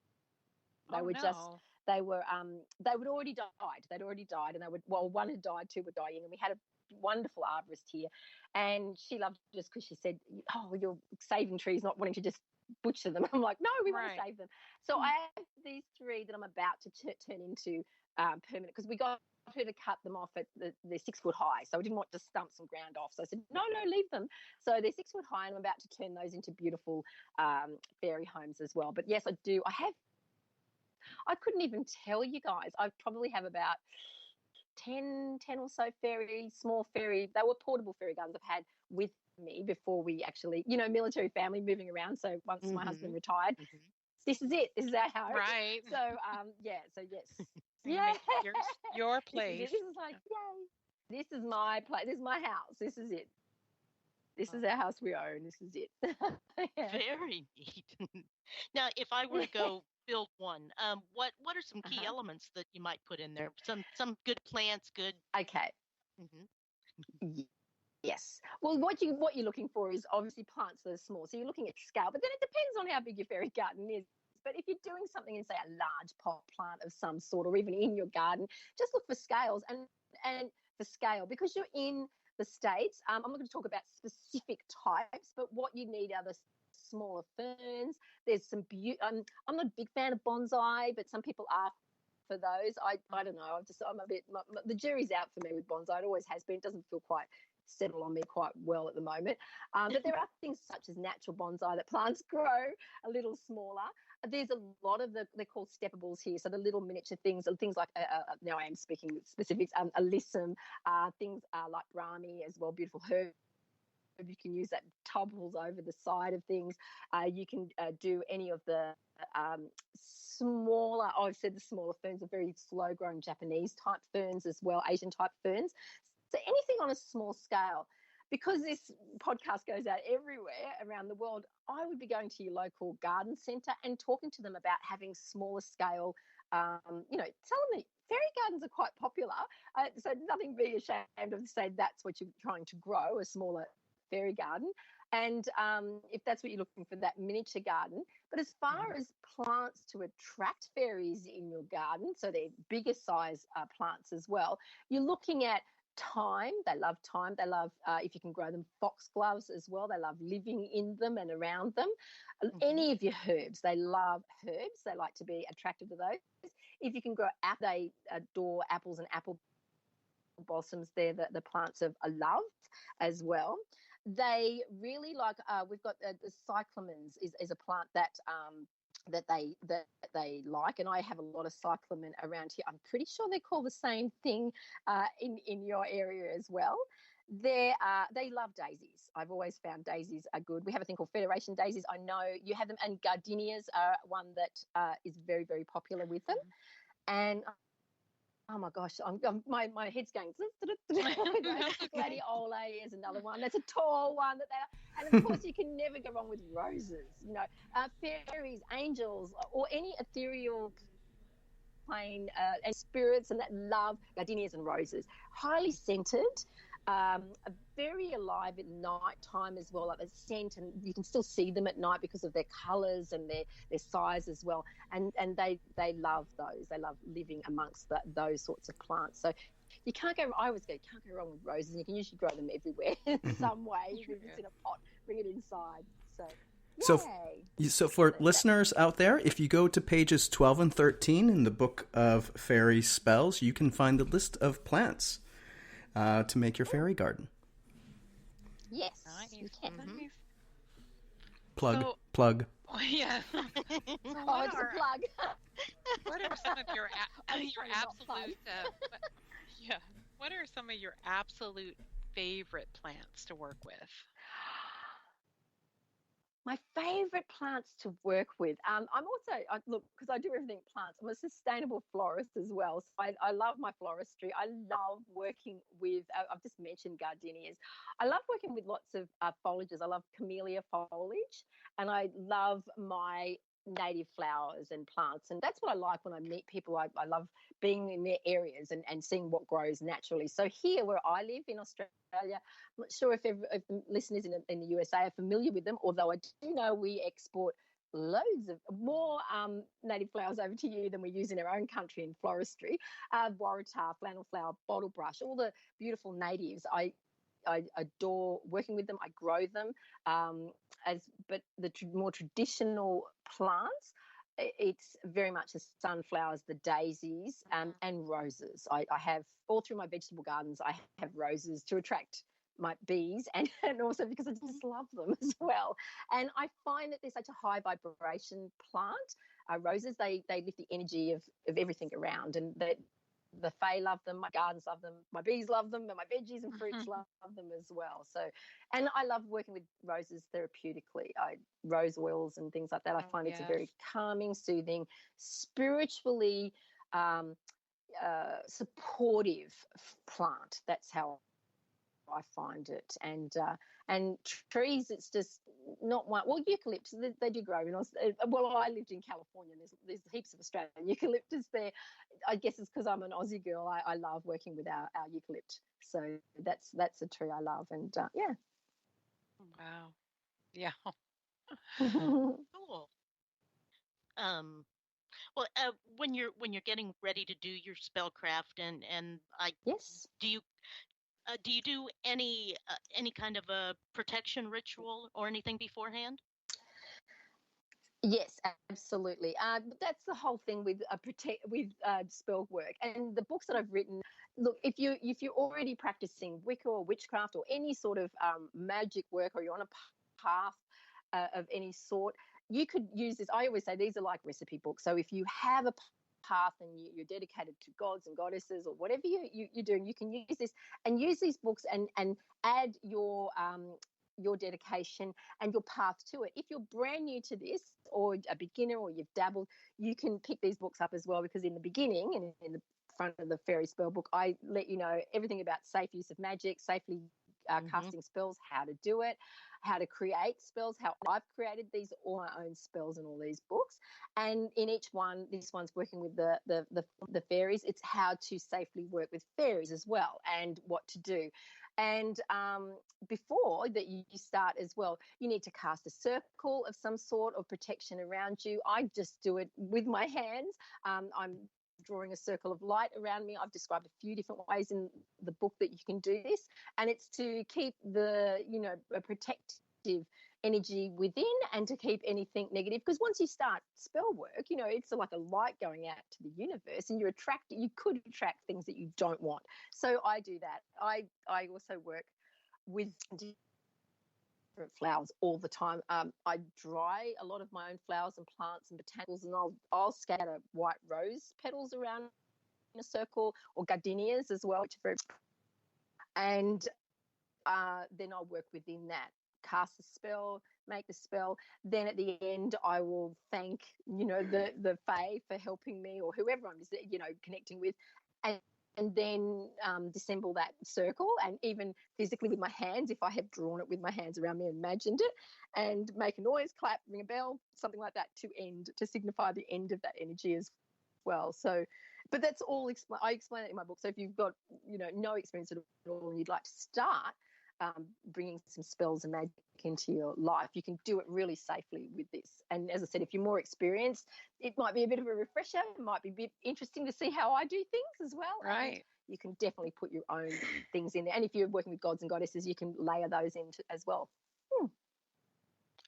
They Oh were just no. they would already died. They'd already died, and one had died, 2 were dying, and we had a wonderful arborist here, and she loved it just because she said, "Oh, you're saving trees, not wanting to just butcher them." I'm like, "No, we want Right. to save them." So I have these 3 that I'm about to turn into permanent, because we got her to cut them off at they're 6 foot high, so I didn't want to stump some ground off. So I said, "No, leave them." So they're 6 foot high, and I'm about to turn those into beautiful fairy homes as well. But yes, I do. I couldn't even tell you guys. I probably have about 10 or so small fairy. They were portable fairy gardens I've had with me before we actually, military family moving around. So once my husband retired, this is it. This is our house. Right. So, so yes. You Yeah. make your place. This is like, yay. This is my place. This is my house. This is it. This is our house we own. This is it. Yeah. Very neat. Now, if I were to go build one, what are some key elements that you might put in there? Some good plants, good. Okay. Mhm. Yes. Well, what you're looking for is obviously plants that are small. So you're looking at scale, but then it depends on how big your fairy garden is. But if you're doing something in, say, a large pot plant of some sort, or even in your garden, just look for scales and for scale, because you're in the States. I'm not going to talk about specific types, but what you need are the smaller ferns. There's some I'm not a big fan of bonsai, but some people are for those. I don't know. I'm a bit. The jury's out for me with bonsai. It always has been. It doesn't feel quite settle on me quite well at the moment. But there are things such as natural bonsai that plants grow a little smaller. There's a lot of they're called steppables here. So the little miniature things like, now I am speaking specifics, alyssum, things like brahmi as well, beautiful herb. You can use that topbles over the side of things. You can do any of the smaller, I've said the smaller ferns are very slow growing Japanese type ferns as well, Asian type ferns. So anything on a small scale. Because this podcast goes out everywhere around the world, I would be going to your local garden centre and talking to them about having smaller scale, tell them fairy gardens are quite popular. So nothing being ashamed of to say that's what you're trying to grow, a smaller fairy garden. And if that's what you're looking for, that miniature garden. But as far as plants to attract fairies in your garden, so they're bigger size plants as well, you're looking at thyme. They love thyme. They love, if you can grow them, foxgloves as well. They love living in them and around them. Any of your herbs, they love herbs. They like to be attracted to those. If you can grow apples, they adore apples and apple blossoms. They're the plants of love as well. They really like, we've got the cyclamens is a plant that they like, and I have a lot of cyclamen around here. I'm pretty sure they're called the same thing in your area as well. They love daisies. I've always found daisies are good. We have a thing called Federation daisies. I know you have them, and gardenias are one that is very, very popular with them. And oh my gosh, my head's going. Gladioli is another one. That's a tall one and of course you can never go wrong with roses. You know, fairies, angels, or any ethereal plane and spirits, and that love gardenias and roses. Highly scented. Very alive at night time as well, like the scent, and you can still see them at night because of their colours and their size as well. And they love those. They love living amongst those sorts of plants. So you can't go. I always go. You can't go wrong with roses. And you can usually grow them everywhere in some way. You can just in a pot, bring it inside. So for listeners out there, if you go to pages 12 and 13 in the book of Faerie Spells, you can find the list of plants to make your fairy garden. Yes, you can. Plug. Oh, yeah. So it's a plug. What are some of your absolute? What are some of your absolute favorite plants to work with? My favourite plants to work with. I'm also, look, because I do everything plants, I'm a sustainable florist as well. So I love my floristry. I love working with, I've just mentioned gardenias. I love working with lots of foliages. I love camellia foliage, and I love my native flowers and plants. And that's what I like when I meet people. I love being in their areas and seeing what grows naturally. So here where I live in Australia, I'm not sure if the listeners in the USA are familiar with them, although I do know we export loads of more native flowers over to you than we use in our own country in floristry. Waratah, flannel flower, bottle brush, all the beautiful natives. I adore working with them. I grow them. But the more traditional plants, it's very much the sunflowers, the daisies, and roses. I have all through my vegetable gardens. I have roses to attract my bees, and also because I just love them as well. And I find that they're such a high vibration plant. Roses, they lift the energy of everything around, and that. The fae love them, my gardens love them, my bees love them, and my veggies and fruits love them as well. So, and I love working with roses therapeutically. Rose oils and things like that. I find it's a very calming, soothing, spiritually supportive plant. That's how I find it. And trees, it's just not one. Well, eucalyptus, they do grow. Well, I lived in California. There's heaps of Australian eucalyptus there. I guess it's because I'm an Aussie girl. I love working with our eucalypt. So that's a tree I love. And yeah. Wow. Yeah. Cool. Well, when you're getting ready to do your spellcraft, and yes, do you do any kind of a protection ritual or anything beforehand? Yes, absolutely. That's the whole thing with spell work and the books that I've written. Look, if you're already practicing Wicca or witchcraft or any sort of magic work, or you're on a path of any sort, you could use this. I always say these are like recipe books. So if you have a path and you're dedicated to gods and goddesses or whatever you're doing, you can use this and use these books and add your dedication and your path to it. If you're brand new to this or a beginner or you've dabbled, you can pick these books up as well, because in the beginning and in the front of the Faerie Spell book, I let you know everything about safe use of magic, safely Mhm. casting spells, how to do it, how to create spells, how I've created these all my own spells in all these books. And in each one, this one's working with the fairies. It's how to safely work with fairies as well, and what to do. And before that you start as well, you need to cast a circle of some sort of protection around you. I just do it with my hands. I'm drawing a circle of light around me. I've described a few different ways in the book that you can do this, and it's to keep the, a protective energy within, and to keep anything negative, because once you start spell work, it's like a light going out to the universe, and you could attract things that you don't want. So I do that. I also work with different flowers all the time. I dry a lot of my own flowers and plants and botanicals, and I'll scatter white rose petals around in a circle, or gardenias as well, which are very, and then I'll work within that, cast a spell, make the spell. Then at the end, I will thank, the Fae for helping me, or whoever I'm, connecting with, and then dissemble that circle, and even physically with my hands, if I have drawn it with my hands around me and imagined it, and make a noise, clap, ring a bell, something like that, to signify the end of that energy as well. So, but that's all I explain it in my book. So if you've got, no experience at all, and you'd like to start bringing some spells and magic into your life, you can do it really safely with this. And as I said, if you're more experienced, it might be a bit of a refresher. It might be a bit interesting to see how I do things as well. Right. And you can definitely put your own things in there. And if you're working with gods and goddesses, you can layer those in as well.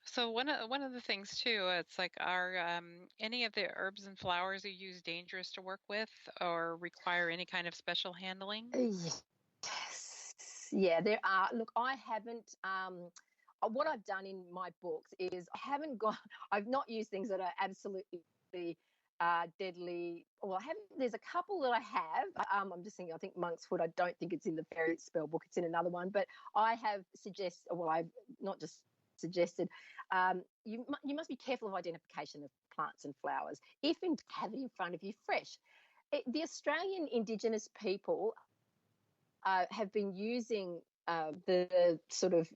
So one of the things too, it's like, are any of the herbs and flowers you use dangerous to work with, or require any kind of special handling? Yes. Yeah, there are. Look, I haven't. What I've done in my books is I've not used things that are absolutely deadly. Well, I haven't. There's a couple that I have. I'm just thinking. I think monk's foot. I don't think it's in the fairy spell book. It's in another one. But I have suggested. Well, I've not just suggested. You must be careful of identification of plants and flowers. If you have it in front of you fresh. The Australian Indigenous people have been using the sort of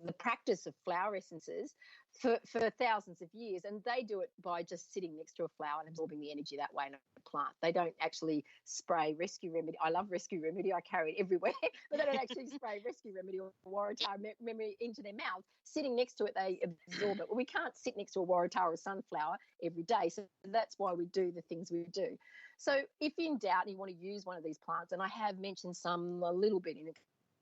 the practice of flower essences for thousands of years, and they do it by just sitting next to a flower and absorbing the energy that way in a plant. They don't actually spray Rescue Remedy. I love Rescue Remedy. I carry it everywhere, but they don't actually spray Rescue Remedy or Waratah Memory into their mouth. Sitting next to it, they absorb it. Well, we can't sit next to a Waratah or a sunflower every day, so that's why we do the things we do. So if in doubt and you want to use one of these plants, and I have mentioned some a little bit in a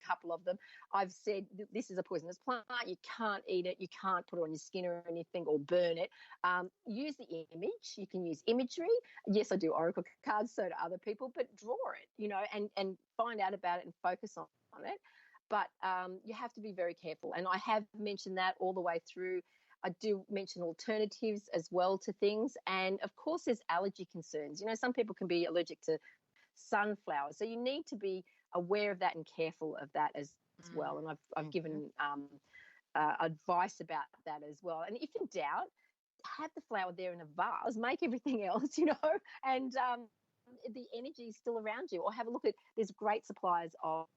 couple of them, I've said this is a poisonous plant. You can't eat it. You can't put it on your skin or anything, or burn it. Use the image. You can use imagery. Yes, I do oracle cards, so do other people, but draw it, and find out about it and focus on it. But you have to be very careful. And I have mentioned that all the way through. I do mention alternatives as well to things. And of course, there's allergy concerns. Some people can be allergic to sunflowers. So you need to be aware of that and careful of that as well. And I've given advice about that as well. And if in doubt, have the flower there in a vase, make everything else, and the energy is still around you. Or have a look there's great suppliers of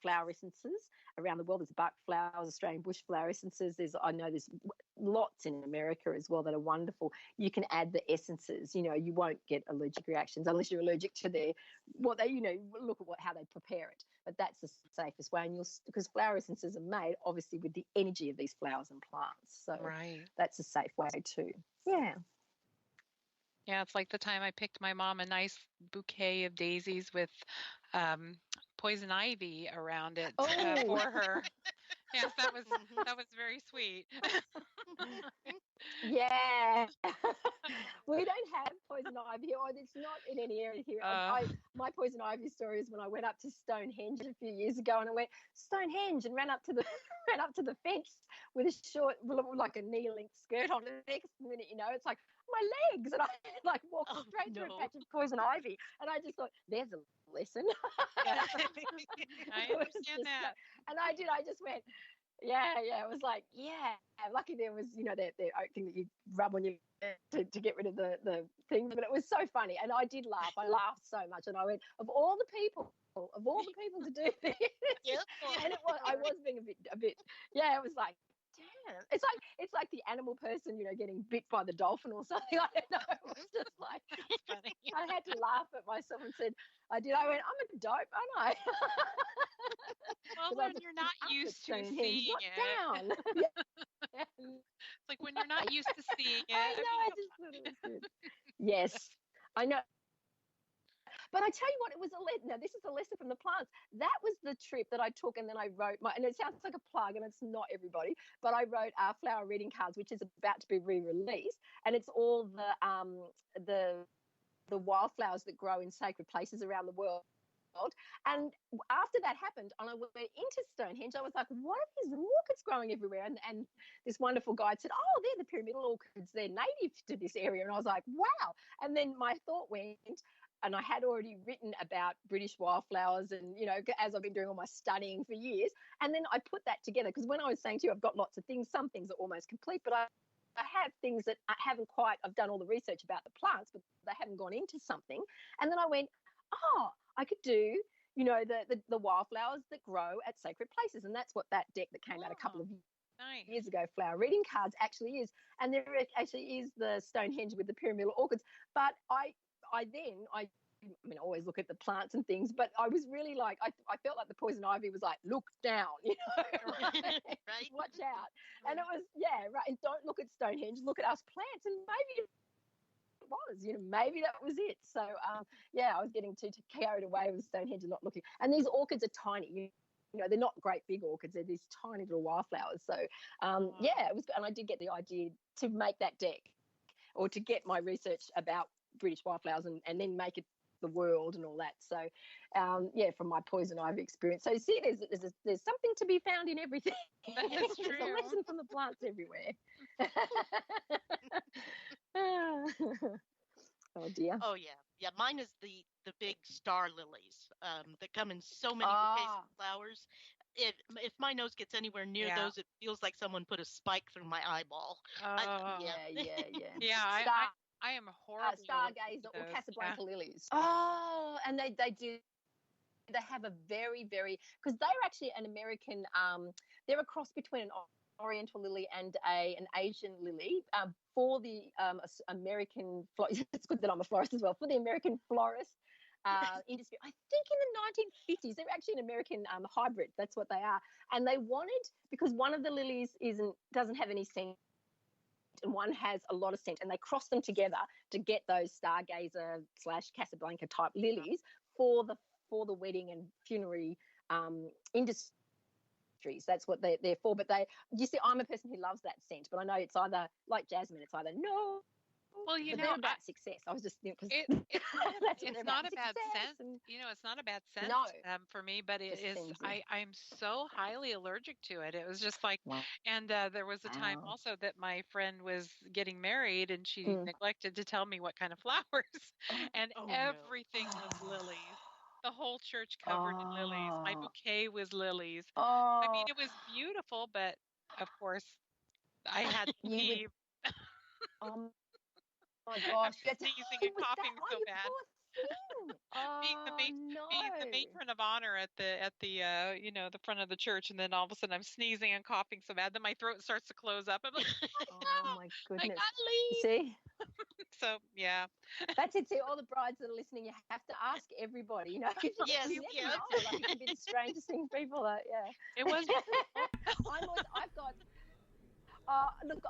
flower essences around the world. There's buck flowers, Australian bush flower essences. I know there's lots in America as well that are wonderful. You can add the essences. You won't get allergic reactions unless you're allergic to look at how they prepare it. But that's the safest way, because flower essences are made obviously with the energy of these flowers and plants. So Right. that's a safe way too. Yeah. Yeah, it's like the time I picked my mom a nice bouquet of daisies with poison ivy around it for her. Yes, that was very sweet. Yeah. We don't have poison ivy here, or it's not in any area here. My poison ivy story is when I went up to Stonehenge a few years ago, and I went Stonehenge and ran up to the fence with a short, like a knee-length skirt on. The next minute, it's like my legs, and I walked straight through a patch of poison ivy, and I just thought, there's a lesson. I understand that. And I did. I just went, yeah. It was like, yeah. Lucky there was, that thing that you rub on your to get rid of the thing. But it was so funny, and I did laugh. I laughed so much, and I went, of all the people to do this. Yep. Yeah, it was like, damn. It's like the animal person, getting bit by the dolphin or something. I don't know. It was just like, That's funny. I had to laugh at myself and said, I did. I went, I'm a dope, aren't I? Well, 'Cause I when was you're not up at used to Stonehenge, seeing not it, down. Yeah. it's like when you're not used to seeing it. I know. mean, I just thought it was good. Yes, I know. But I tell you what, it was a lesson. Now, this is a lesson from the plants. That was the trip that I took, and then I wrote and it sounds like a plug, and it's not everybody, but I wrote flower reading cards, which is about to be re-released, and it's all the wildflowers that grow in sacred places around the world. And after that happened, and I went into Stonehenge, I was like, what are these little orchids growing everywhere? And this wonderful guide said, oh, they're the pyramidal orchids. They're native to this area. And I was like, wow. And then my thought went, and I had already written about British wildflowers and, as I've been doing all my studying for years. And then I put that together because when I was saying to you, I've got lots of things, some things are almost complete, but I have things that I haven't quite, I've done all the research about the plants, but they haven't gone into something. And then I went, oh, I could do, the wildflowers that grow at sacred places. And that's what that deck that came out a couple of nice. years ago, flower reading cards, actually is. And there actually is the Stonehenge with the pyramidal orchids. But I always look at the plants and things, but I was really like, I felt like the poison ivy was like, look down, Right. watch out. And it was, yeah, right. And don't look at Stonehenge, look at us plants. And maybe it was, maybe that was it. So, yeah, I was getting too carried away with Stonehenge and not looking. And these orchids are tiny, they're not great big orchids. They're these tiny little wildflowers. So, yeah, it was, and I did get the idea to make that deck or to get my research about British wildflowers and then make it the world and all that. So, yeah, from my poison ivy experience. So, see, there's something to be found in everything. That is There's true. a lesson from the plants everywhere. Oh dear. Oh yeah. Mine is the big star lilies that come in so many bouquets of flowers. If my nose gets anywhere near those, it feels like someone put a spike through my eyeball. Yeah. Yeah, I am horrible. Stargazer or Casablanca lilies. And they do. They have a very, very, because they're actually an American. They're a cross between an Oriental lily and an Asian lily for the American. It's good that I'm a florist as well. For the American florist industry, I think in the 1950s, they're actually an American hybrid. That's what they are. And they wanted, because one of the lilies doesn't have any scent, and one has a lot of scent, and they cross them together to get those Stargazer / Casablanca type lilies for the wedding and funerary industries. That's what they're for. But you see, I'm a person who loves that scent, but I know it's either like jasmine, it's either no. Well, they're about success. I was just because it's not a bad scent. It's not a bad scent for me, but it is. I'm so highly allergic to it. It was just like, and there was a time also that my friend was getting married, and she neglected to tell me what kind of flowers, and everything was lilies. The whole church covered in lilies. My bouquet was lilies. I mean, it was beautiful, but of course, I had to leave. Oh my gosh, sneezing and coughing so bad. being the matron of honor at the the front of the church, and then all of a sudden I'm sneezing and coughing so bad that my throat starts to close up. I'm like, oh my goodness, I gotta leave. See, so yeah, that's it. See, all the brides that are listening, you have to ask everybody. Yes, it can be the strangest thing, people. Yeah, it was.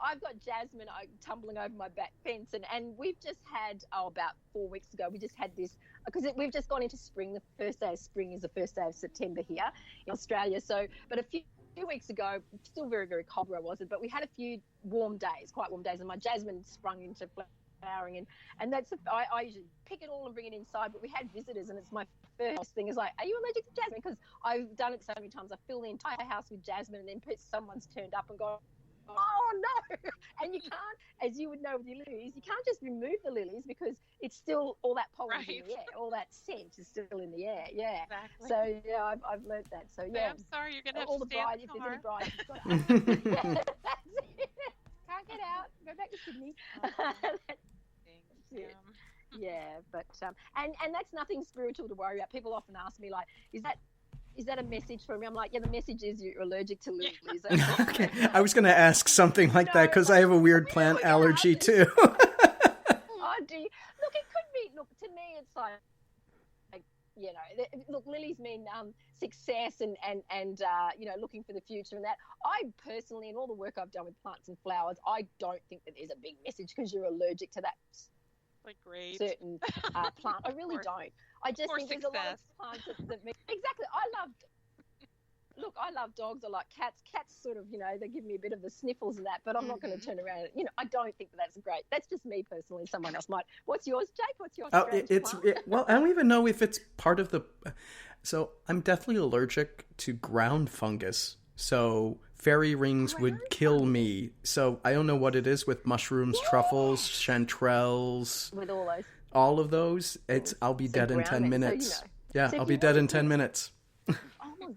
I've got jasmine tumbling over my back fence, and we've just had about 4 weeks ago. We just had this because we've just gone into spring. The first day of spring is the first day of September here in Australia. So, but a few weeks ago, still very, very cold where I was, but we had a few quite warm days, and my jasmine sprung into flowering, and that's I usually pick it all and bring it inside. But we had visitors, and it's my first thing is like, are you allergic to jasmine? Because I've done it so many times. I fill the entire house with jasmine, and then someone's turned up and gone, oh no. And you can't, as you would know with your lilies, you can't just remove the lilies because it's still all that pollen in the air, all that scent is still in the air. Yeah, exactly. So yeah, I've learned that. So yeah, I'm sorry, you're gonna have all to the stay brides, in if the there's car. any brides, yeah, that's it. Can't get out, go back to Sydney. Yeah, but and that's nothing spiritual to worry about. People often ask me like, is is that a message for me? I'm like, yeah, the message is you're allergic to lilies. Okay, I was going to ask something like that because I have a weird plant allergy too. Oh, do you? Look, it could be. Look, to me, it's like look, lilies mean success and looking for the future and that. I personally, in all the work I've done with plants and flowers, I don't think that there's a big message because you're allergic to that Great. certain plant. I really don't. I just think there's a lot of plants that mean exactly. I love dogs. I like cats. Cats sort of, they give me a bit of the sniffles and that, but I'm not going to turn around. I don't think that's great. That's just me personally. Someone else might. What's yours, Jake? What's your well, I don't even know if it's part of the. So I'm definitely allergic to ground fungus. So fairy rings would kill me. So I don't know what it is with mushrooms, truffles, chanterelles. With all those. All of those. I'll be dead in 10 minutes. Yeah, I'll be dead in 10 minutes. My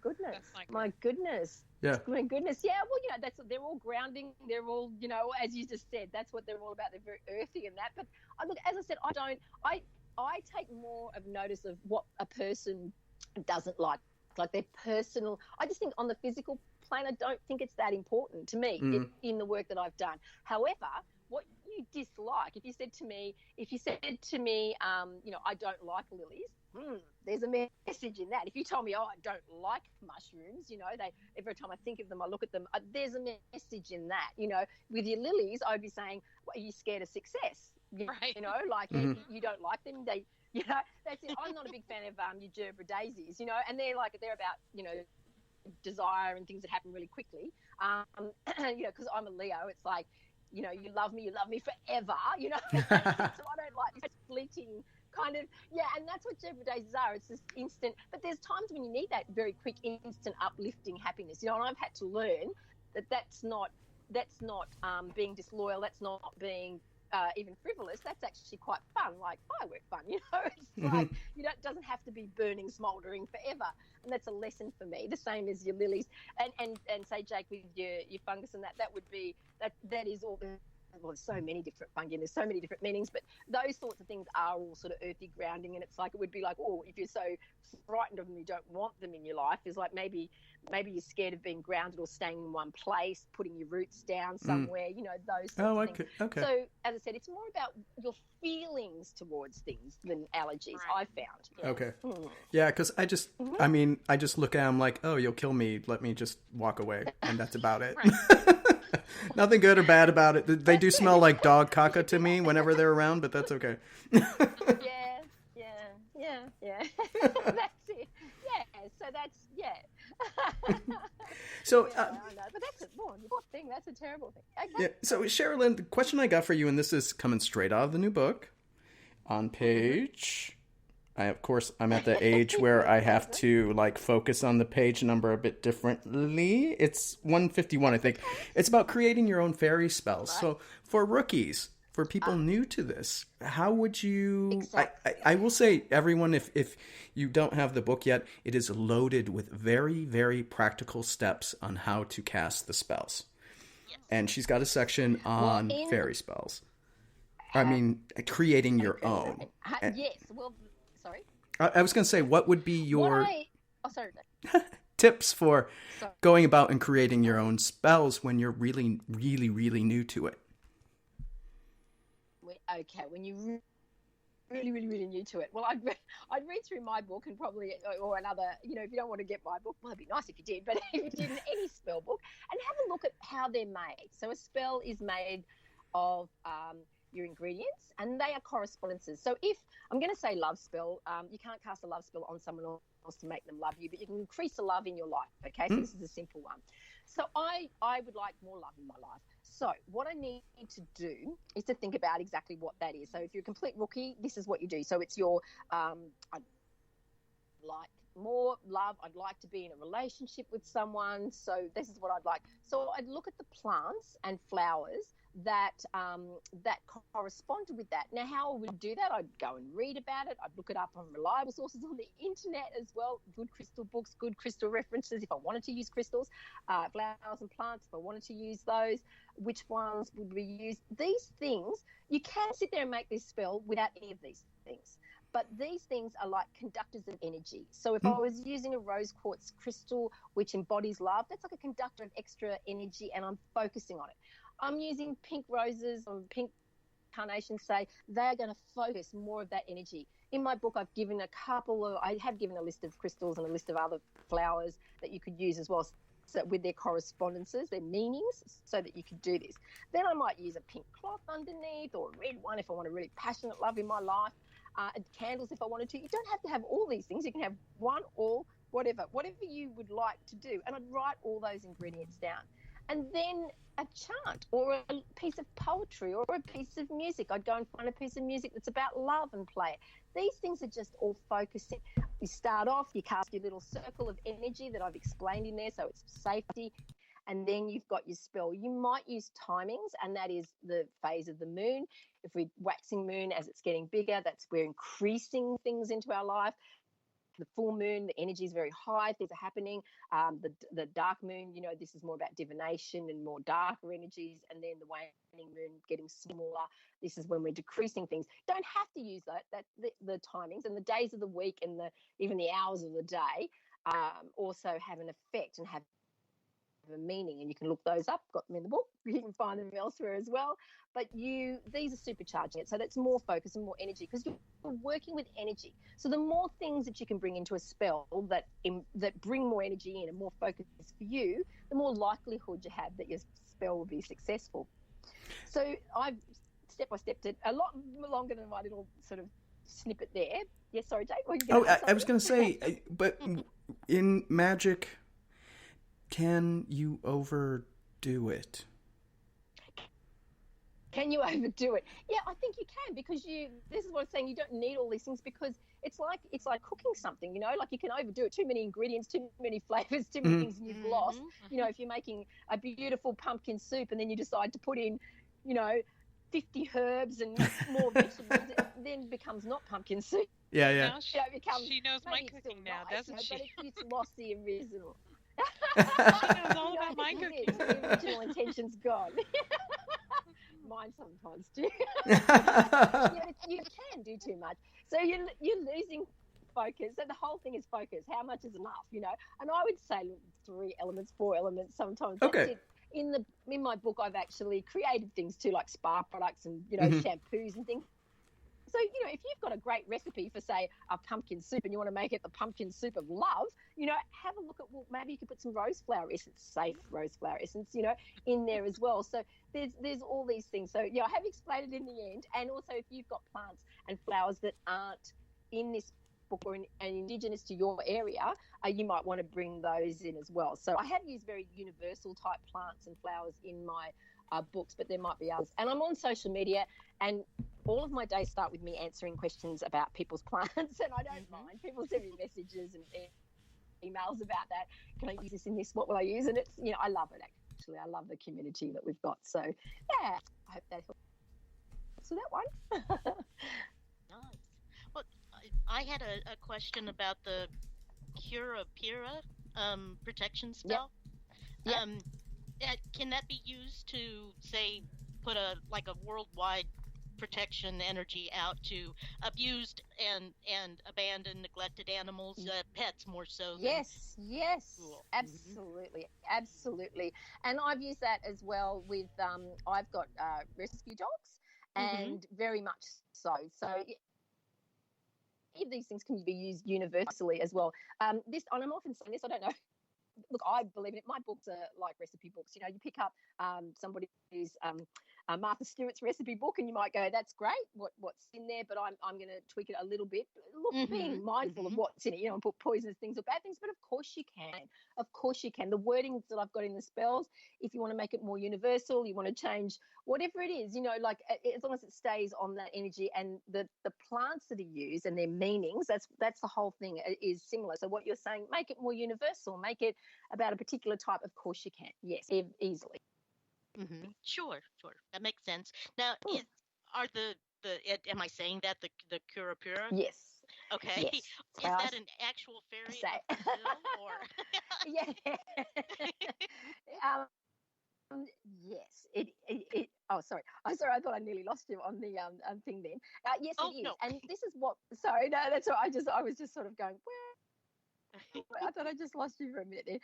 goodness. My goodness. Yeah. My goodness. Yeah. Well, they're all grounding. They're all, as you just said, that's what they're all about. They're very earthy and that. But look, as I said, I take more of notice of what a person doesn't like their personal. I just think on the physical plane, I don't think it's that important to me in the work that I've done. However, what you dislike, if you said to me, I don't like lilies, there's a message in that. If you told me, I don't like mushrooms, every time I think of them, I look at them, there's a message in that. With your lilies, I would be saying, well, are you scared of success? Right. You don't like them. That's it. I'm not a big fan of your gerbera daisies, and they're about, desire and things that happen really quickly. Because I'm a Leo, it's like, you love me forever, so I don't like this fleeting kind of, and that's what gerbera daisies are. It's this instant, but there's times when you need that very quick, instant, uplifting happiness, and I've had to learn that's not being disloyal, that's not being even frivolous. That's actually quite fun, like firework fun, it's like, doesn't have to be burning, smouldering forever, and that's a lesson for me. The same as your lilies, and say, Jake, with your fungus and that would be, that is all. Well, there's so many different fungi and there's so many different meanings, but those sorts of things are all sort of earthy grounding, and it's like, it would be like, if you're so frightened of them you don't want them in your life, is like maybe you're scared of being grounded or staying in one place, putting your roots down somewhere, those sorts of things. Okay. So as I said, it's more about your feelings towards things than allergies, I found. Okay. Yeah, because I just look at them like, oh, you'll kill me, let me just walk away, and that's about it. Nothing good or bad about it. They do smell like dog caca to me whenever they're around, but that's okay. Yeah. That's it. Yeah. So that's So, I know, but that's a thing. That's a terrible thing. Okay. Yeah. So, Cheralyn, the question I got for you, and this is coming straight out of the new book, on page. I'm at the age where I have to focus on the page number a bit differently. It's 151, I think. It's about creating your own fairy spells. Right. So for rookies, for people new to this, how would you... Exactly. I will say, everyone, if you don't have the book yet, it is loaded with very, very practical steps on how to cast the spells. Yes. And she's got a section on fairy spells. Creating your own. Yes, well... Sorry? I was going to say, what would be your sorry. tips for going about and creating your own spells when you're really, really, really new to it? Okay, when you're really, really, really new to it. Well, I'd read through my book and probably, or another, if you don't want to get my book, well, it'd be nice if you did, but if you did any spell book, and have a look at how they're made. So a spell is made of... your ingredients, and they are correspondences. So if I'm going to say love spell, you can't cast a love spell on someone else to make them love you, but you can increase the love in your life. Okay, so this is a simple one. So I would like more love in my life. So what I need to do is to think about exactly what that is. So if you're a complete rookie, this is what you do. So it's your I'd like more love. I'd like to be in a relationship with someone. So this is what I'd like. So I'd look at the plants and flowers that corresponded with that. Now, how I would do that, I'd go and read about it. I'd look it up on reliable sources on the internet as well, good crystal books, good crystal references if I wanted to use crystals, flowers and plants if I wanted to use those, which ones would be used. These things, you can sit there and make this spell without any of these things. But these things are like conductors of energy. So if I was using a rose quartz crystal, which embodies love, that's like a conductor of extra energy, and I'm focusing on it. I'm using pink roses or pink carnations, say they're going to focus more of that energy. In my book, I have given a list of crystals and a list of other flowers that you could use as well, so with their correspondences, their meanings, so that you could do this. Then I might use a pink cloth underneath, or a red one if I want a really passionate love in my life, and candles if I wanted to. You don't have to have all these things. You can have one or whatever you would like to do. And I'd write all those ingredients down. And then a chant or a piece of poetry or a piece of music. I'd go and find a piece of music that's about love and play it. These things are just all focusing. You start off, you cast your little circle of energy that I've explained in there, so it's safety, and then you've got your spell. You might use timings, and that is the phase of the moon. If we're waxing moon as it's getting bigger, that's we're increasing things into our life. The full moon, the energy is very high, things are happening. The dark moon, this is more about divination and more darker energies. And then the waning moon getting smaller. This is when we're decreasing things. Don't have to use the timings, and the days of the week and even the hours of the day also have an effect and have a meaning, and you can look those up. Got them in the book. You can find them elsewhere as well. But these are supercharging it, so that's more focus and more energy, because you're working with energy. So the more things that you can bring into a spell that bring more energy in and more focus for you, the more likelihood you have that your spell will be successful. So I've step by step did a lot longer than my little sort of snippet there. Yes, sorry, Jake. I was going to say, but in magic, can you overdo it? Can you overdo it? Yeah, I think you can, because this is what I'm saying, you don't need all these things, because it's like cooking something, like you can overdo it. Too many ingredients, too many flavors, too many things, and you've lost. If you're making a beautiful pumpkin soup and then you decide to put in, 50 herbs and more vegetables, it then becomes not pumpkin soup. Yeah. Now she knows my cooking now, doesn't she? But it's lost the original. She knows all about my cooking. The original intention's gone. Mine sometimes do. You can do too much, so you're losing focus. So the whole thing is focus. How much is enough? And I would say 3 elements, 4 elements sometimes. That's okay. It. In my book, I've actually created things too, like spa products and shampoos and things. So, if you've got a great recipe for, say, a pumpkin soup, and you want to make it the pumpkin soup of love, have a look at, maybe you could put some rose flower essence, safe rose flower essence, in there as well. So there's all these things. So, I have explained it in the end. And also, if you've got plants and flowers that aren't in this book or and indigenous to your area, you might want to bring those in as well. So I have used very universal type plants and flowers in my books, but there might be others. And I'm on social media, and all of my days start with me answering questions about people's plants, and I don't mind. People send me messages and emails about that. Can I use this in this? What will I use? And it's, I love it, actually. I love the community that we've got. So, yeah, I hope that helps with that one. Nice. Well, I had a question about the Cura Pura protection spell. Yep. Can that be used to, say, put a worldwide protection energy out to abused and abandoned, neglected animals, pets more so? Yes, Cool. absolutely. And I've used that as well with I've got rescue dogs, and very much so. So these things can be used universally as well. And I'm often saying this, I don't know. Look, I believe in it. My books are like recipe books. You pick up somebody's Martha Stewart's recipe book, and you might go, "That's great. What's in there?" But I'm going to tweak it a little bit. Look, being mindful of what's in it. And put poisonous things or bad things. But of course you can. The wordings that I've got in the spells. If you want to make it more universal, you want to change whatever it is. As long as it stays on that energy, and the plants that are used and their meanings. That's the whole thing. It is similar. So what you're saying, make it more universal. Make it about a particular type. Of course you can. Yes, easily. Sure, that makes sense. Now, am I saying that the Cura Pura? Yes. Okay. Yes. Is that an actual fairy of Brazil, or? Yeah. Yes. Oh, sorry. I'm sorry. I thought I nearly lost you on the thing then. Yes, Oh, it is. no. And this is what. Sorry, no, that's what I was just sort of going. Where? I thought I just lost you for a minute there.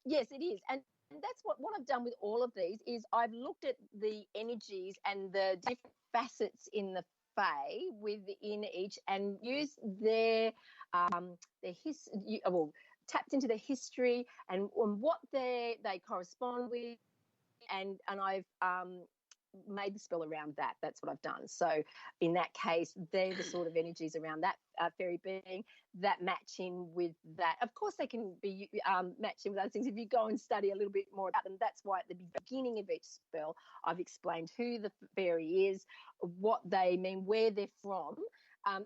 Yes, it is. And that's what I've done with all of these is I've looked at the energies and the different facets in the Fae within each and used tapped into their history and what they correspond with, and I've made the spell around that. That's what I've done. So in that case, they're the sort of energies around that fairy being that match in with that. Of course, they can be matching with other things. If you go and study a little bit more about them, that's why at the beginning of each spell, I've explained who the fairy is, what they mean, where they're from.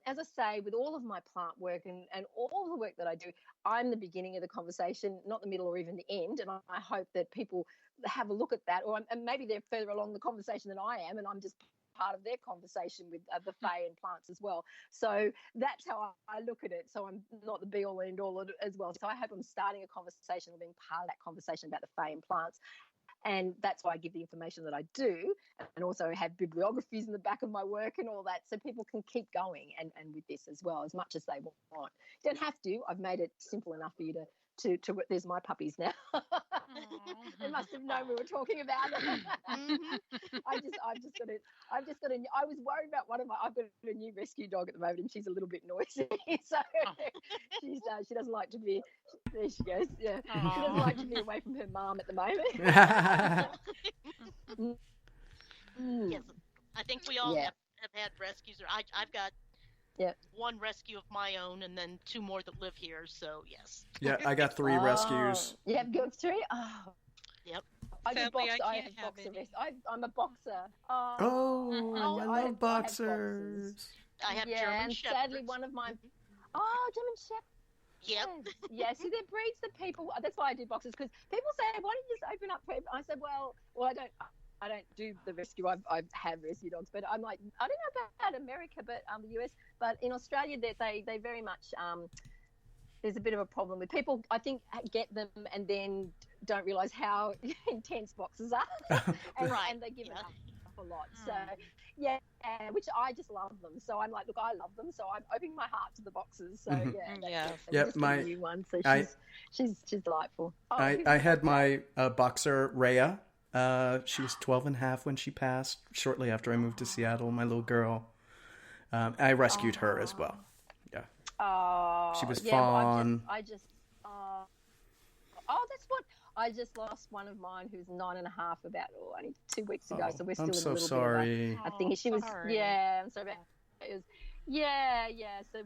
As I say, with all of my plant work and all the work that I do, I'm the beginning of the conversation, not the middle or even the end. And I hope that people have a look at that, and maybe they're further along the conversation than I am, and I'm just part of their conversation with the Fae and plants as well. So that's how I look at it. So I'm not the be all end all as well. So I hope I'm starting a conversation or being part of that conversation about the Fae and plants. And that's why I give the information that I do, and also have bibliographies in the back of my work and all that, so people can keep going and with this as well as much as they want. You don't have to. I've made it simple enough for you to there's my puppies now. They must have known we were talking about it. I've just got I was worried about I've got a new rescue dog at the moment, and she's a little bit noisy. So she doesn't like to be, there she goes. Yeah. She doesn't like to be away from her mum at the moment. Yes, I think we all have had rescues. I've got one rescue of my own, and then 2 more that live here. So yes. Yeah, I got 3 rescues. You have got 3? Oh. Yep. Sadly, I have can't have boxer any. vest. I'm a boxer. Oh, I love boxers. I have and German Shepherds. sadly, one of my German Shepherds. Yep. Yeah, see, they're breeds that people. That's why I do boxes, because people say, "Why don't you just open up?" I said, "Well, I don't do the rescue. I have rescue dogs, but I'm like, I don't know about America, but the US, but in Australia, they very much there's a bit of a problem with people. I think get them and then don't realise how intense boxes are, and they give it up a lot. So yeah, which I just love them. So I'm like, look, I love them. So I'm opening my heart to the boxes. So my new one. So she's delightful. I had my boxer Rhea. She was 12 and a half when she passed. Shortly after I moved to Seattle, my little girl. I rescued her as well. Yeah. She was fawn. That's what. I just lost one of mine who's 9.5 about only 2 weeks ago. So we're still I'm in so a little sorry. bit of I think she was. Sorry. Yeah, I'm sorry about it. Was, yeah. So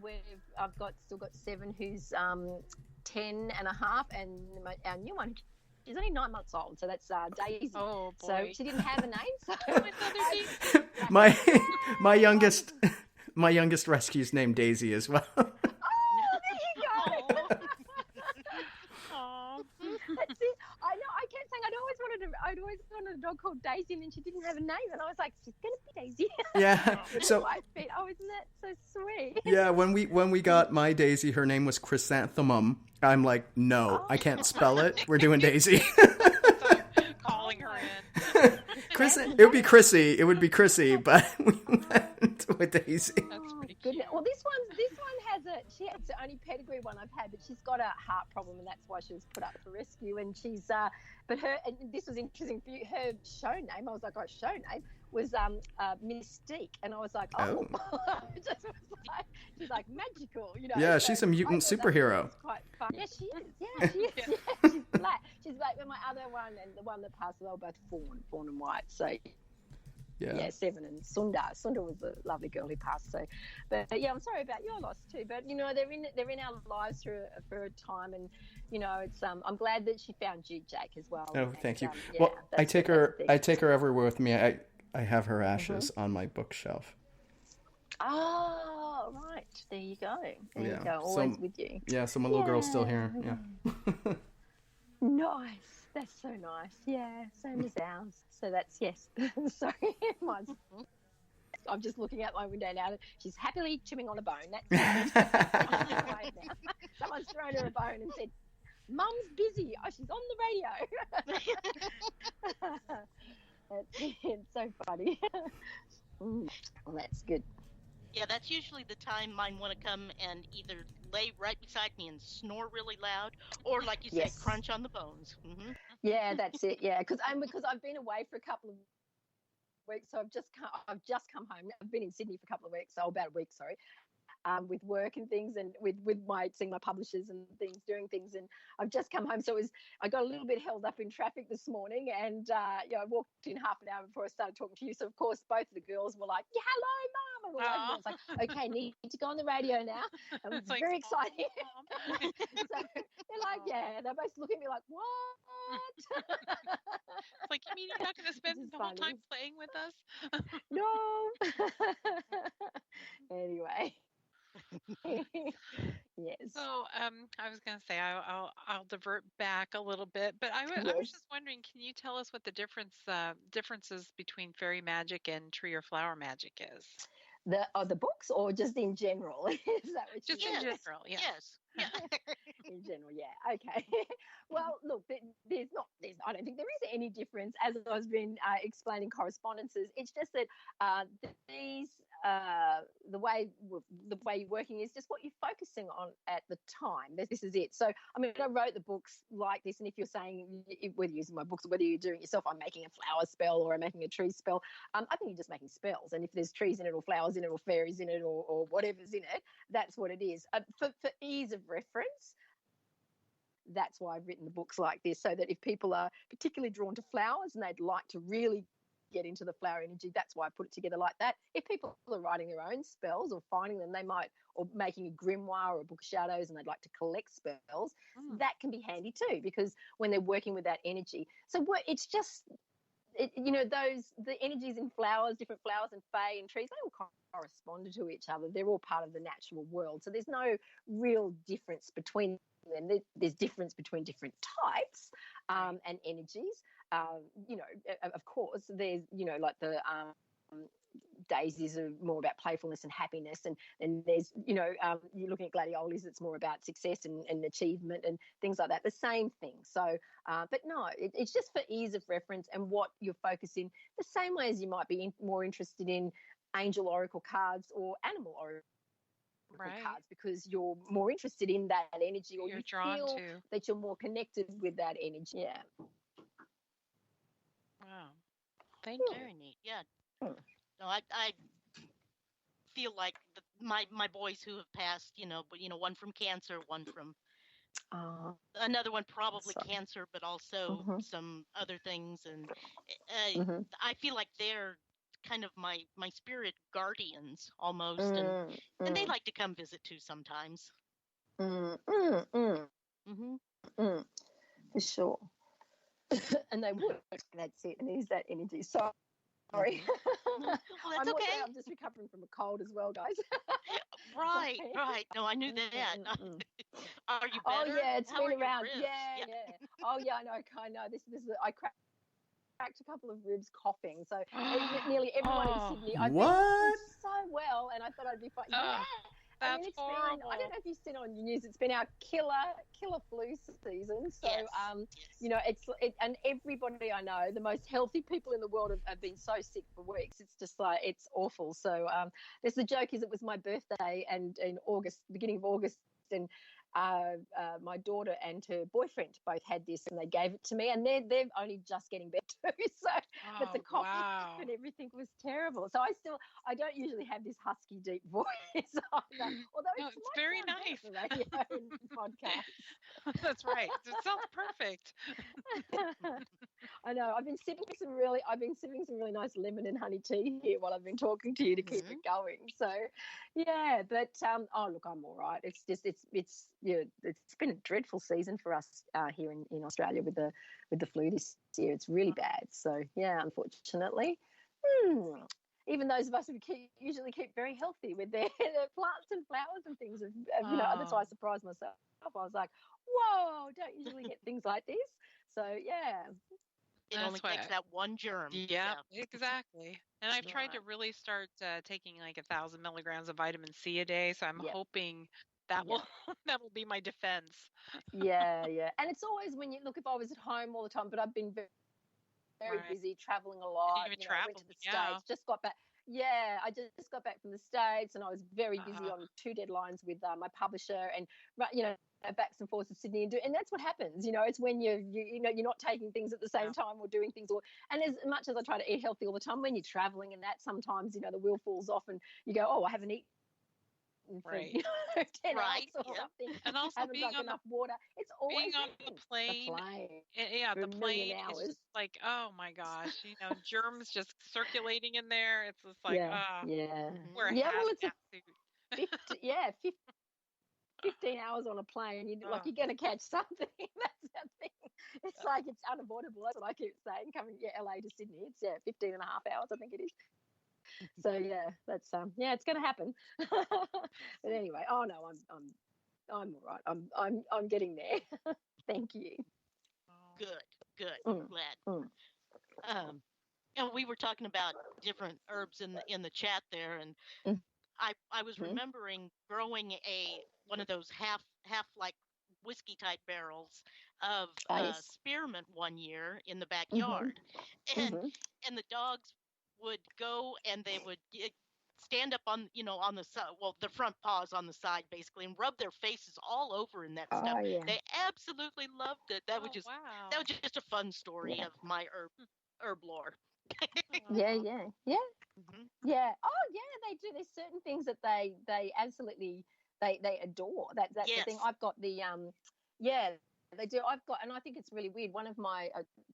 I've still got 7 who's 10.5, and our new one. She's only 9 months old, so that's Daisy. Oh boy! So she didn't have a name. So my youngest rescue's named Daisy as well. Oh, there you go. That's it. I know. I kept saying I'd always wanted a dog called Daisy, and then she didn't have a name, and I was like, she's gonna be Daisy. Yeah. So. Isn't that so sweet? Yeah. When we got my Daisy, her name was Chrysanthemum. I'm like, no, I can't spell it. We're doing Daisy. Calling her in. It would be Chrissy. It would be Chrissy, but we went with Daisy. That's pretty cute. Well, this one has it's the only pedigree one I've had, but she's got a heart problem, and that's why she was put up for rescue. And she's but and this was interesting for you. Her show name, I was like, show name was Mystique, and I was like, oh. She's like magical, you know. Yeah, so she's a mutant superhero. Quite fun. Yeah, she is. Yeah, she is. Yeah, she's black. She's like my other one, and the one that passed away, both fawn and white. So. Yeah, 7 and Sunda. Sunda was a lovely girl who passed. So, but yeah, I'm sorry about your loss too. But you know, they're in our lives for a time, and you know, it's I'm glad that she found you, Jake, as well. Oh, and, thank you. Yeah, well, I take her everywhere with me. I have her ashes on my bookshelf. Oh, right. There you go. There you go. Always with you. Yeah. So my little girl's still here. Yeah. Nice. That's so nice. Yeah, same as ours. So that's, yes. Sorry. I'm just looking out my window now. She's happily chewing on a bone. That's Someone's thrown her a bone and said, Mum's busy. Oh, she's on the radio. It's so funny. Well, that's good. Yeah, that's usually the time mine want to come and either lay right beside me and snore really loud, or like you said, Yes. crunch on the bones. Yeah, that's it. Yeah, because I've been away for a couple of weeks, so I've just come home. I've been in Sydney for a couple of weeks, so about a week, sorry. With work and things, and with seeing my publishers and things, doing things, and I've just come home, so I got a little bit held up in traffic this morning, and I walked in half an hour before I started talking to you. So of course both of the girls were like, "Yeah, hello, mum," and all over me. It's like, okay, need to go on the radio now. It was It's like, very "Small exciting. mom." So they're like, yeah, they're both looking at me like, what? It's like, you mean you're not going to Which spend is the whole funny. time playing with us? No. Anyway. Yes. So, I was going to say I'll divert back a little bit, but I was Yes. just wondering, can you tell us what the differences between fairy magic and tree or flower magic is? The books, or just in general? Is that what Just you in mean? general, yeah. Yes. Yeah. In general, yeah. Okay. Well, look, there's not. I don't think there is any difference. As I've been explaining correspondences, it's just that these the way you're working is just what you're focusing on at the time. This is it. So I mean, I wrote the books like this, and if you're saying whether you're using my books or whether you're doing it yourself, I'm making a flower spell or I'm making a tree spell. I think you're just making spells, and if there's trees in it or flowers in it or fairies in it or whatever's in it, that's what it is. For ease of reference, that's why I've written the books like this, so that if people are particularly drawn to flowers and they'd like to really get into the flower energy, that's why I put it together like that. If people are writing their own spells or finding them, they might, or making a grimoire or a book of shadows and they'd like to collect spells, that can be handy too, because when they're working with that energy. So it's just, the energies in flowers, different flowers and fae and trees, they all correspond to each other. They're all part of the natural world. So there's no real difference between them. There's difference between different types and energies. Of course, there's, like the daisies are more about playfulness and happiness, and there's, you're looking at gladiolis, it's more about success and achievement and things like that, the same thing. So but no, it's just for ease of reference and what you're focusing, the same way as you might be more interested in angel oracle cards or animal oracle cards, because you're more interested in that energy, or You're you drawn feel to. that you're more connected with that energy. Yeah. Wow. Thank you. Very neat. Yeah. No, I feel like my boys who have passed, one from cancer, one from another one probably cancer, but also some other things, and I feel like they're kind of my spirit guardians almost, and they like to come visit too sometimes. For sure. And they would. That's it. And it is that energy. Sorry. Well, that's okay. I'm just recovering from a cold as well, guys. Right. No, I knew that. Are you better? Oh yeah, it's How been are your around. ribs? Yeah. Oh yeah, I know. This is I cracked a couple of ribs coughing. So nearly everyone in Sydney. I've been so well, and I thought I'd be fine. Yeah. That's it's horrible. been, I don't know if you've seen on your news, it's been our killer flu season. So, and everybody I know, the most healthy people in the world have been so sick for weeks. It's just like, it's awful. So, the joke is it was my birthday and in August, beginning of August, and my daughter and her boyfriend both had this, and they gave it to me, and they're only just getting better too. So, but the cough and everything was terrible. So I don't usually have this husky deep voice either, although it's very nice. For radio and podcast. That's right. It sounds perfect. I know. I've been sipping some really nice lemon and honey tea here while I've been talking to you to keep it going. So, yeah. But look, I'm all right. It's just it's been a dreadful season for us here in Australia with the flu this year. It's really bad. So yeah, unfortunately. Even those of us who usually keep very healthy with their plants and flowers and things, that's why I surprised myself. I was like, whoa, don't usually get things like this. So yeah. It only takes that one germ. Yeah, exactly. And I've tried to really start taking like 1,000 milligrams of vitamin C a day. So I'm hoping that will that will be my defense. Yeah. And it's always if I was at home all the time, but I've been very very Right. busy, traveling a And lot. even I went to traveling. the Yeah. States, just got back. Yeah, I just got back from the States, and I was very busy Uh, on 2 deadlines with my publisher, and backs and forths to Sydney, and that's what happens. It's when you're not taking things at the yeah. same time or doing things, and as much as I try to eat healthy all the time, when you're traveling and that, sometimes the wheel falls off, and you go, oh, I haven't eaten for Right. 10 Right. hours or Yep. something, And also haven't drunk enough water. It's always being on the them. The plane. plane Yeah, for the a million plane is hours. just like, oh my gosh, germs just circulating in there. It's just like, Yeah, yeah, wear a Mhm. yeah. Well, it's a hazmat suit. 15 hours on a plane. Oh, You're going to catch something. That's the thing. It's like it's unavoidable. That's what I keep saying. Coming, LA to Sydney, it's 15 and a half hours, I think it is. So yeah, that's it's going to happen. But anyway, oh no, I'm all right. I'm getting there. Thank you. oh. Good. Good. Mm, Glad. mm, Um, and we were talking about different herbs in the chat there, and mm, I was mm. remembering growing one of those half like whiskey type barrels of Ah, yes. spearmint one year in the Mhm. backyard, and Mhm. and the dogs would go and they would stand up on the side, well, the front paws on the side basically, and rub their faces all over in that stuff. Oh yeah. They absolutely loved it. That was Oh, just that was wow. just a fun story Yeah. of my Hmm. herb lore. Yeah. Oh, Yeah. Yeah. Hmm. Yeah. Oh, yeah. They do. There's certain things that they absolutely they adore. That's the thing. Yes. I've got yeah. They do. I've got, and I think it's really weird. One of my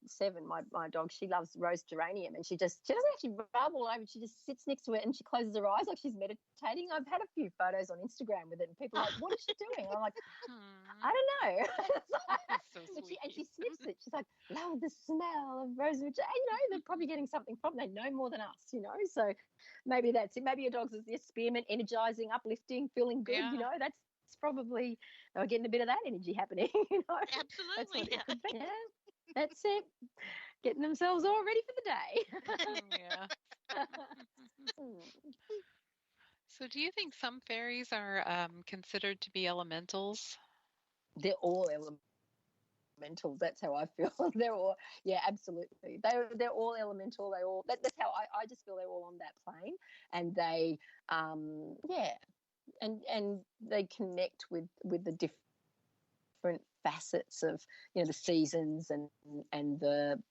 Seven, my dog, she loves rose geranium, and she doesn't actually rub all over. She just sits next to it and she closes her eyes like she's meditating. I've had a few photos on Instagram with it, and people are like, "What is she doing?" And I'm like, hmm. I don't know. That's so But sweet. she sniffs it. She's like, love the smell of rosemary. They're probably getting something from. They know more than us. So maybe that's it. Maybe your dog's is spearmint, energizing, uplifting, feeling good. Yeah. That's probably they're getting a bit of that energy happening. That's Absolutely. what it could be. Yeah, that's it. Getting themselves all ready for the Yeah. day. Mm. So, do you think some fairies are considered to be elementals? They're all elementals. That's how I feel. They're all, yeah, absolutely. They're all elemental. That's how I just feel they're all on that plane, and they yeah, and they connect with the different facets of the seasons and the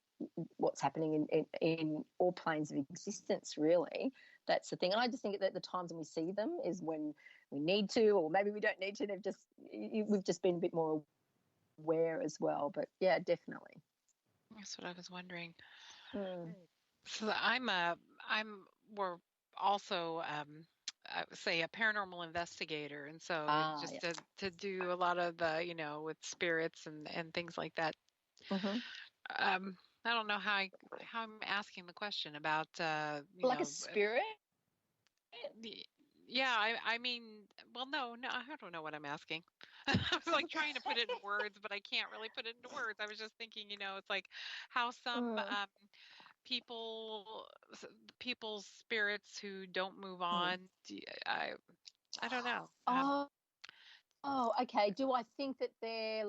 what's happening in all planes of existence, really. That's the thing. And I just think that the times when we see them is when we need to, or maybe we don't need to. We've just been a bit more aware as well. But yeah, definitely. That's what I was wondering. Mm. So we're also I would say a paranormal investigator, and so Ah, just yeah. to do a lot of the with spirits and things like that. Hmm. I don't know how I'm asking the question about Like a spirit. the- yeah, I mean, well, no, I don't know what I'm asking. I was like trying to put it in words, but I can't really put it into words. I was just thinking, it's like how some Mm. people people's spirits who don't move Mm. on. I don't know. Oh, oh, okay. Do I think that they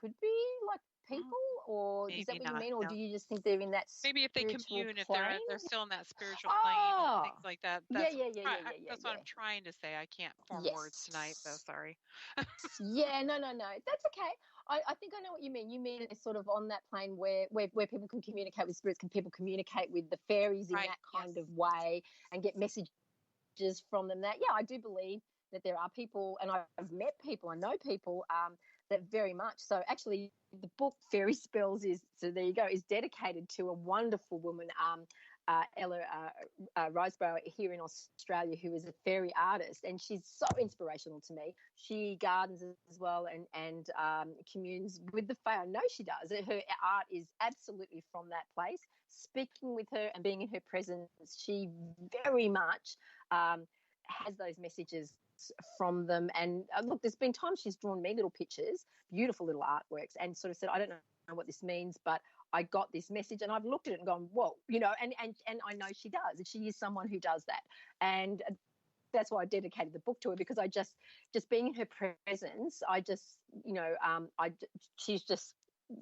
could be like Mm, people, or is that maybe what you not. mean, or No. do you just think they're in that Maybe if they spiritual commune, if plane? they're still in that spiritual plane and Oh, things like that. yeah, yeah, yeah, yeah, yeah, yeah, That's what yeah. I'm trying to say. I can't form words tonight, though. Yes. Sorry. Yeah, no, no, no. That's okay. I think I know what you mean. You mean it's sort of on that plane where people can communicate with spirits, can people communicate with the fairies in Right. that kind Yes. of way and get messages from them? That, yeah, I do believe that there are people, and I've met people, I know people that very much. So actually, the book Faerie Spells so there you go, is dedicated to a wonderful woman, Ella Roseborough here in Australia, who is a fairy artist, and she's so inspirational to me. She gardens as well and communes with the fae. I know she does. Her art is absolutely from that place. Speaking with her and being in her presence, she very much has those messages from them. And look, there's been times she's drawn me little pictures, beautiful little artworks, and sort of said, I don't know what this means, but I got this message, and I've looked at it and gone, whoa, and I know she does, and she is someone who does that. And that's why I dedicated the book to her, because I just being in her presence, I just, she's just,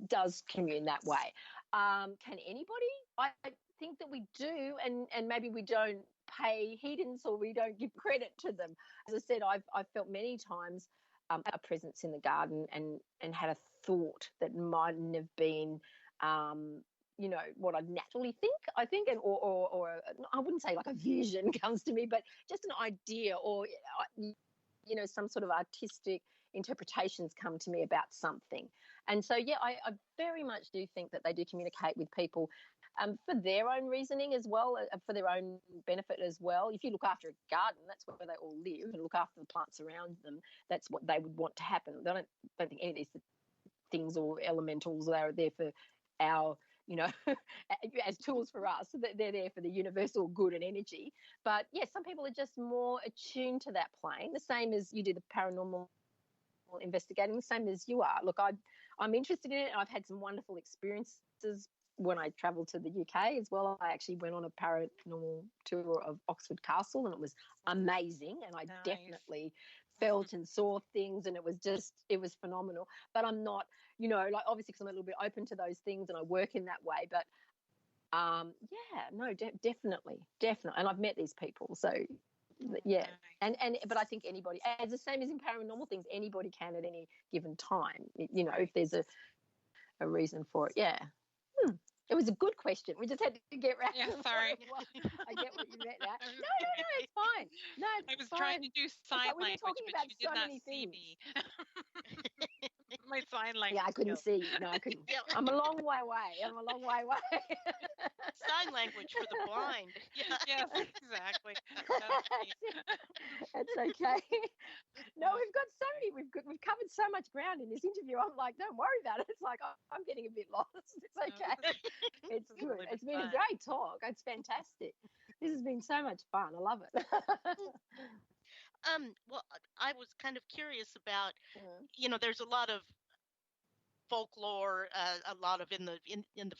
does commune that way. Can anybody? I think that we do, and maybe we don't pay heedance or we don't give credit to them. As I said, I've felt many times a presence in the garden and had a thought that mightn't have been what I naturally think, I think, and or I wouldn't say like a vision comes to me, but just an idea or some sort of artistic interpretations come to me about something. And so I very much do think that they do communicate with people for their own reasoning as well, for their own benefit as well. If you look after a garden, that's where they all live, and look after the plants around them, that's what they would want to happen. I don't think any of these things or elementals are there for our as tools for us. They're there for the universal good and energy. But yes, some people are just more attuned to that plane, the same as you do the paranormal investigating, the same as you are. Look, I'm interested in it, and I've had some wonderful experiences when I travelled to the UK as well. I actually went on a paranormal tour of Oxford Castle, and it was amazing, and I definitely felt and saw things, and it was phenomenal. But I'm not, obviously, because I'm a little bit open to those things and I work in that way, but definitely, and I've met these people, so yeah. And but I think anybody, as the same as in paranormal things, anybody can at any given time, if there's a reason for it. It was a good question. We just had to get round. Yeah, sorry. I get what you meant. That. No, it's fine. No, I was trying to do sign language, but you did not see me. My sign language. Yeah, I couldn't see you. No, I couldn't. I'm a long way away. Sign language for the blind. Yes, exactly. That's okay. No, we've got so many. We've covered so much ground in this interview. I'm like, don't worry about it. It's like I'm getting a bit lost. It's okay. It's good. Really It's been fun. a great talk. It's fantastic. This has been so much fun. I love it. Well, I was kind of curious about, there's a lot of folklore, a lot of in the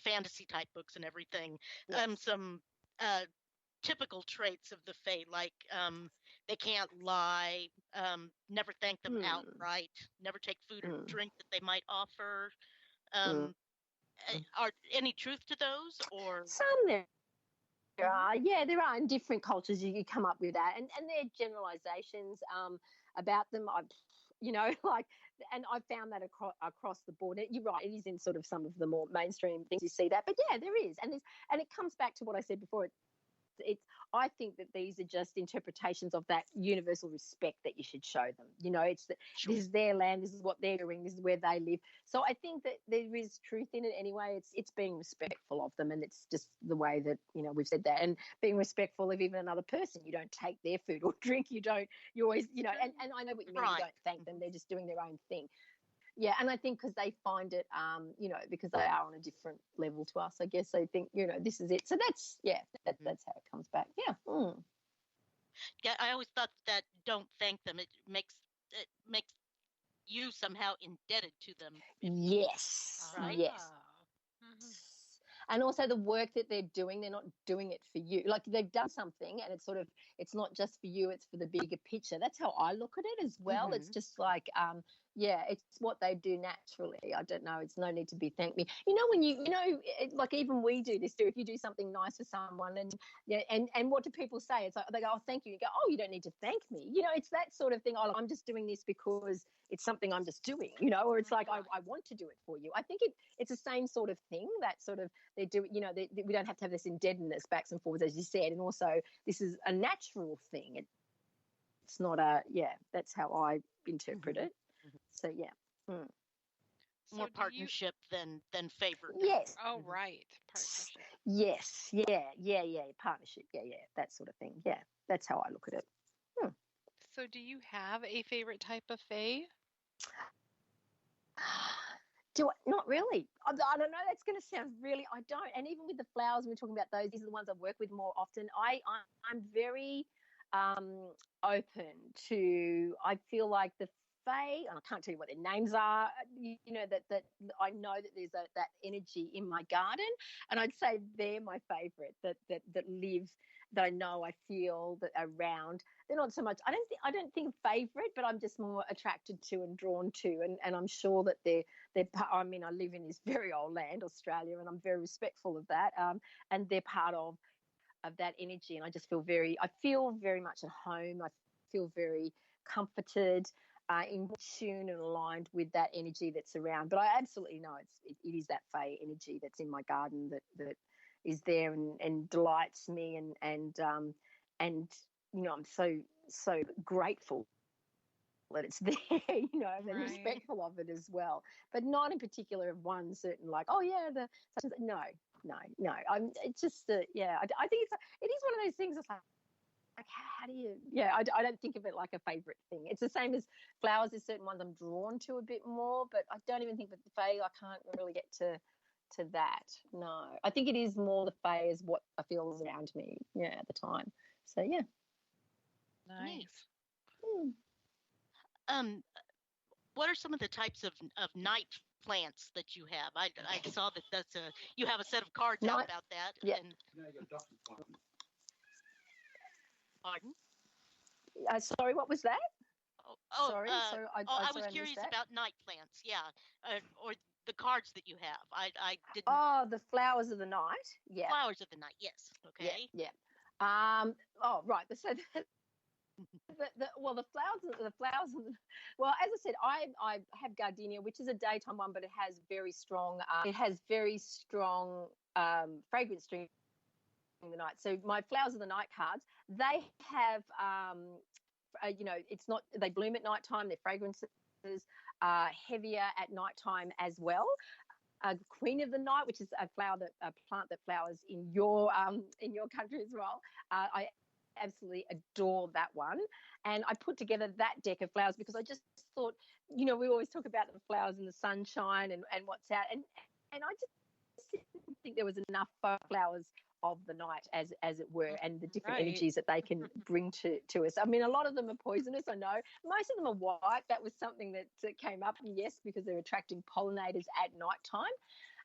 fantasy type books and everything. Yes. Some typical traits of the Fae, like they can't lie, never thank them outright, never take food or drink that they might offer. Are any truth to those, or some there are? Yeah, there are. In different cultures, you come up with that, and they're generalizations about them. And I've found that across the board. You're right; it is in sort of some of the more mainstream things you see that, but yeah, there is, and it comes back to what I said before. I think that these are just interpretations of that universal respect that you should show them. It's that this is their land, this is what they're doing, this is where they live. So I think that there is truth in it anyway. It's being respectful of them, and it's just the way that we've said that, and being respectful of even another person. You don't take their food or drink. You always and I know what you mean. Right. You don't thank them. They're just doing their own thing. Yeah, and I think because they find it, because they are on a different level to us, I guess they think, this is it. So that's how it comes back. Yeah. Yeah, I always thought that don't thank them. It makes you somehow indebted to them. Yes. Right? Yes. And also the work that they're doing, they're not doing it for you. Like they've done something, and it's not just for you, it's for the bigger picture. That's how I look at it as well. It's just like, it's what they do naturally. I don't know. It's no need to be thank me. When like even we do this too. If you do something nice for someone, and what do people say? It's like they go, oh, thank you. You go, oh, you don't need to thank me. It's that sort of thing. Oh, I'm just doing this because it's something I'm just doing. Or it's like I want to do it for you. I think it's the same sort of thing. That sort of they do. We don't have to have this indebtedness backs and forwards, as you said, and also this is a natural thing. It's not that's how I interpret it. So yeah. More partnership than favor. Yes. Oh, right. Partnership. Yes. Yeah. Partnership. Yeah. That sort of thing. Yeah. That's how I look at it. So do you have a favorite type of Fae? Not really. I don't know. That's going to sound really. I don't. And even with the flowers, when we're talking about those, these are the ones I work with more often. I'm very open to. I feel like the Fae, and I can't tell you what their names are. That I know that there's that energy in my garden, and I'd say they're my favourite. That live. That I know, I feel that around. they're not so much. I don't think favorite, but I'm just more attracted to and drawn to, and I'm sure that they're. I mean, I live in this very old land, Australia, and I'm very respectful of that. And they're part of that energy, and I just feel very much at home. I feel very comforted, in tune and aligned with that energy that's around. But I absolutely know it is that Fae energy that's in my garden that is there and delights me, and I'm so grateful that it's there, and Right. respectful of it as well. But not in particular of one certain, like, oh yeah, the such and no. It's just I think it is one of those things. It's like how do you? Yeah, I don't think of it like a favorite thing. It's the same as flowers. There's certain ones I'm drawn to a bit more, but I don't even think with the Fae I can't really get to that. No, I think it is more the Fae is what I feel is around me. Yeah, at the time. So yeah. Nice. What are some of the types of night plants that you have? I saw that you have a set of cards out Night- about that. yeah. And, pardon? Sorry, what was that? Sorry, I sorry, was missed curious that. about night plants. Yeah, or the cards that you have. I didn't. Oh, the flowers of the night. Yeah. Flowers of the night. Yes. Okay. Yeah. Oh, right. So the flowers. Well, as I said, I have gardenia, which is a daytime one, but it has very strong. Fragrance during the night. So my flowers of the night cards, they have it's not, they bloom at nighttime. Their fragrances are heavier at nighttime as well. Queen of the Night, which is a plant that flowers in your country as well. I absolutely adore that one, and I put together that deck of flowers because I just thought, we always talk about the flowers in the sunshine and what's out, and I just didn't think there was enough flowers of the night, as it were, and the different Right. energies that they can bring to us. I mean, a lot of them are poisonous, I know. Most of them are white. That was something that came up, yes, because they're attracting pollinators at night time.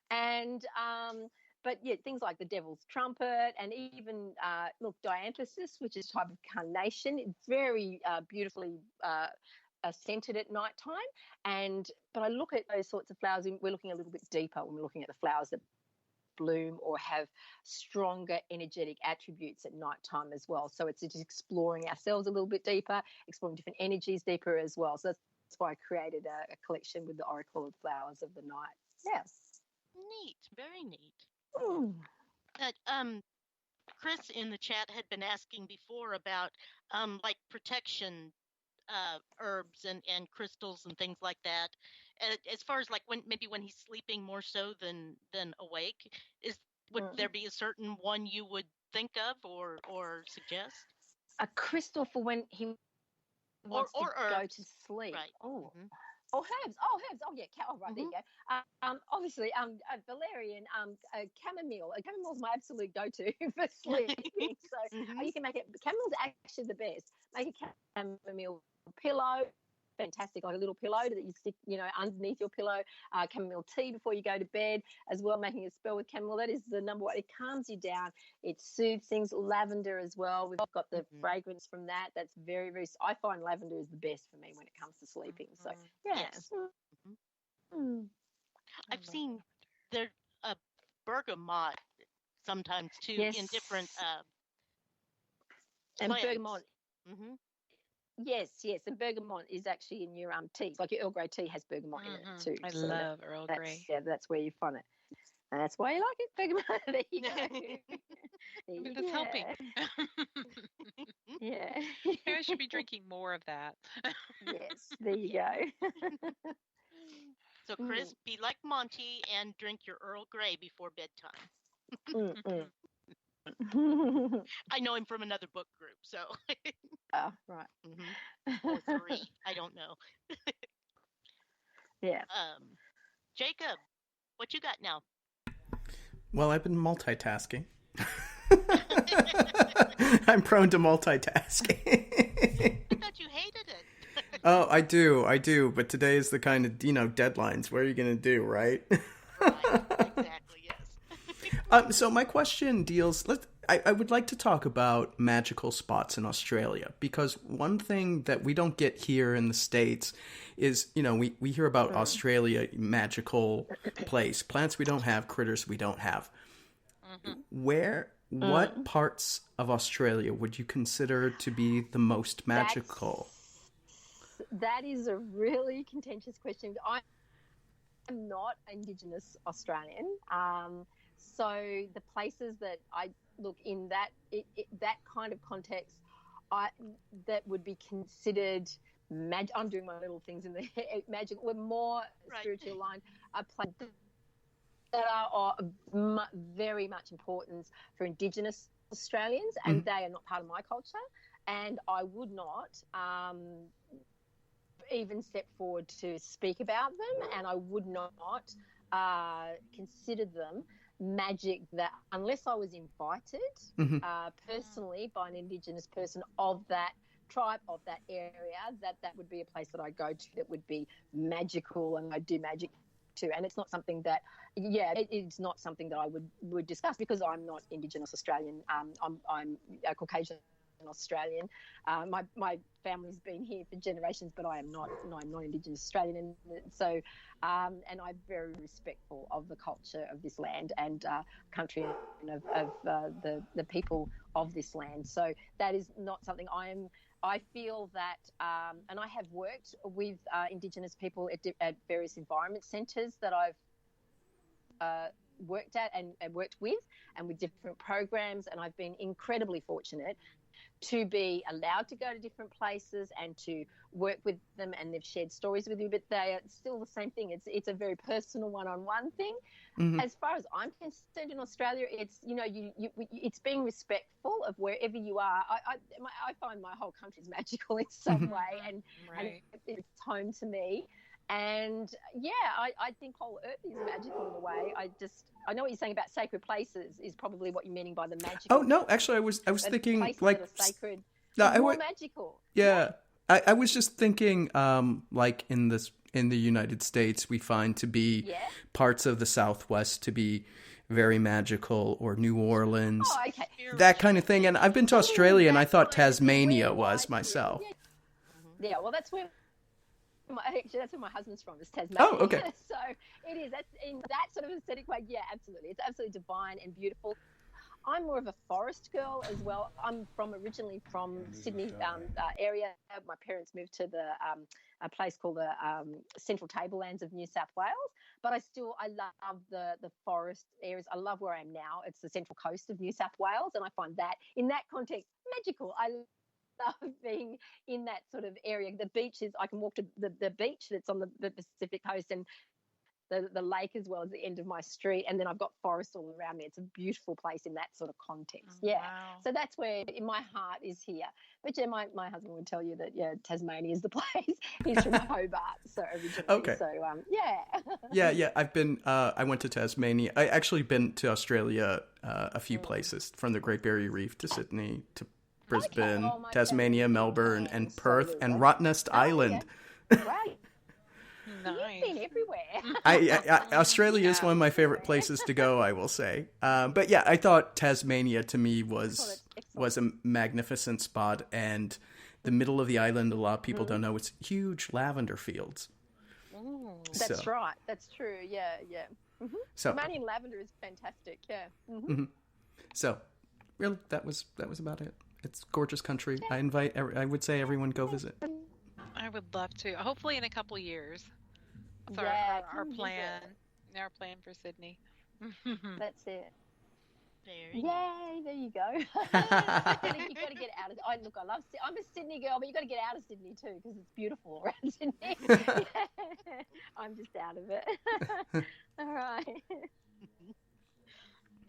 And but yeah, things like the devil's trumpet, and even dianthesis, which is a type of carnation. It's very beautifully scented at night time. But I look at those sorts of flowers, and we're looking a little bit deeper when we're looking at the flowers that bloom or have stronger energetic attributes at night time as well. So it's just exploring ourselves a little bit deeper, exploring different energies deeper as well. So that's why I created a collection with the Oracle of Flowers of the Night. Yes. Neat. Very neat. Mm. Chris in the chat had been asking before about like protection herbs and crystals and things like that. As far as like when he's sleeping more so than awake, would there be a certain one you would think of or suggest? A crystal for when he wants to go to sleep. Right. Oh. Mhm. Oh, herbs. Oh, yeah. Oh, right. There you go. Obviously, valerian, chamomile. Chamomile's my absolute go-to for sleeping. So you can make it. Chamomile's actually the best. Make a chamomile pillow. Fantastic, like a little pillow that you stick, underneath your pillow. Chamomile tea before you go to bed, as well. Making a spell with chamomile, that is the number one. It calms you down. It soothes things. Lavender as well. We've got the fragrance from that. That's very, very. I find lavender is the best for me when it comes to sleeping. So Yes. I've seen there bergamot sometimes too in different and plants. bergamot. Yes, and bergamot is actually in your teas. Like your Earl Grey tea has bergamot in it too. I So love Earl Grey. Yeah, that's where you find it. And that's why you like it, bergamot. There you go. That's helping. Yeah. Maybe I should be drinking more of that. Yes, there you go. So Chris, be like Monty and drink your Earl Grey before bedtime. I know him from another book group, so. Oh, right. Or 3, I don't know. Yeah. Jacob, what you got now? Well, I've been multitasking. I'm prone to multitasking. I thought you hated it. Oh, I do. But today is the kind of, deadlines. What are you going to do, right? Right, exactly, yes. So my question deals, I would like to talk about magical spots in Australia, because one thing that we don't get here in the States is, we hear about Australia, magical place, plants we don't have, critters we don't have. What parts of Australia would you consider to be the most magical? That is a really contentious question. I'm not Indigenous Australian. So the places that I look in that that kind of context, that would be considered I'm doing my little things in the magic. We're more spiritually aligned. Places that are very much importance for Indigenous Australians, and they are not part of my culture. And I would not even step forward to speak about them, and I would not consider them magic that unless I was invited personally by an Indigenous person of that tribe, of that area, that would be a place that I go to that would be magical, and I do magic too. And it's not something that it's not something that I would discuss, because I'm not Indigenous Australian. I'm a Caucasian Australian. My family's been here for generations, but I'm not Indigenous Australian, and so and I'm very respectful of the culture of this land and country, and of the people of this land. So that is not something I feel that, and I have worked with Indigenous people at various environment centres that I've worked at and worked with, and with different programs, and I've been incredibly fortunate to be allowed to go to different places and to work with them, and they've shared stories with me, but they are still the same thing. It's a very personal one-on-one thing. As far as I'm concerned, in Australia, it's it's being respectful of wherever you are. I find my whole country is magical in some way, and it's home to me. And I think whole earth is magical in a way. I know what you're saying about sacred places is probably what you're meaning by the magical. Oh no, actually, I was thinking places like that are sacred. No, more magical. Yeah, I was just thinking like in the United States, we find to be parts of the Southwest to be very magical, or New Orleans, that kind of thing. And I've been to Australia, and I thought Tasmania was myself. Yeah, well, that's where. Actually, that's where my husband's from, is Tasmania. Oh, okay. So it is. That's in that sort of aesthetic way. Yeah, absolutely. It's absolutely divine and beautiful. I'm more of a forest girl as well. I'm originally from Sydney area. My parents moved to a place called the Central Tablelands of New South Wales. But I love the forest areas. I love where I am now. It's the Central Coast of New South Wales, and I find that in that context magical. I love being in that sort of area. The beaches, I can walk to the beach that's on the Pacific coast, and the lake as well as the end of my street, and then I've got forests all around me. It's a beautiful place in that sort of context. Wow. So that's where my heart is here. But my husband would tell you that Tasmania is the place. He's from Hobart, so originally. Okay. So yeah. I've been. I went to Tasmania. I actually been to Australia a few places, from the Great Barrier Reef to Sydney to Brisbane, Tasmania, Melbourne, and Perth, and Rottnest Island. Right. Nice. You've been everywhere. Australia is one of my favorite places to go, I will say. But yeah, I thought Tasmania to me was a magnificent spot, and the middle of the island, a lot of people don't know, it's huge lavender fields. That's right. That's true. Yeah. Mm-hmm. So Tasmanian lavender is fantastic. Yeah. Mm-hmm. So really, that was about it. It's gorgeous country. Yeah. I would say everyone go visit. I would love to. Hopefully in a couple years. That's our plan. Our plan for Sydney. That's it. Very Yay! There you go. You got to get out of. I'm a Sydney girl, but you got to get out of Sydney too, because it's beautiful around Sydney. I'm just out of it. All right.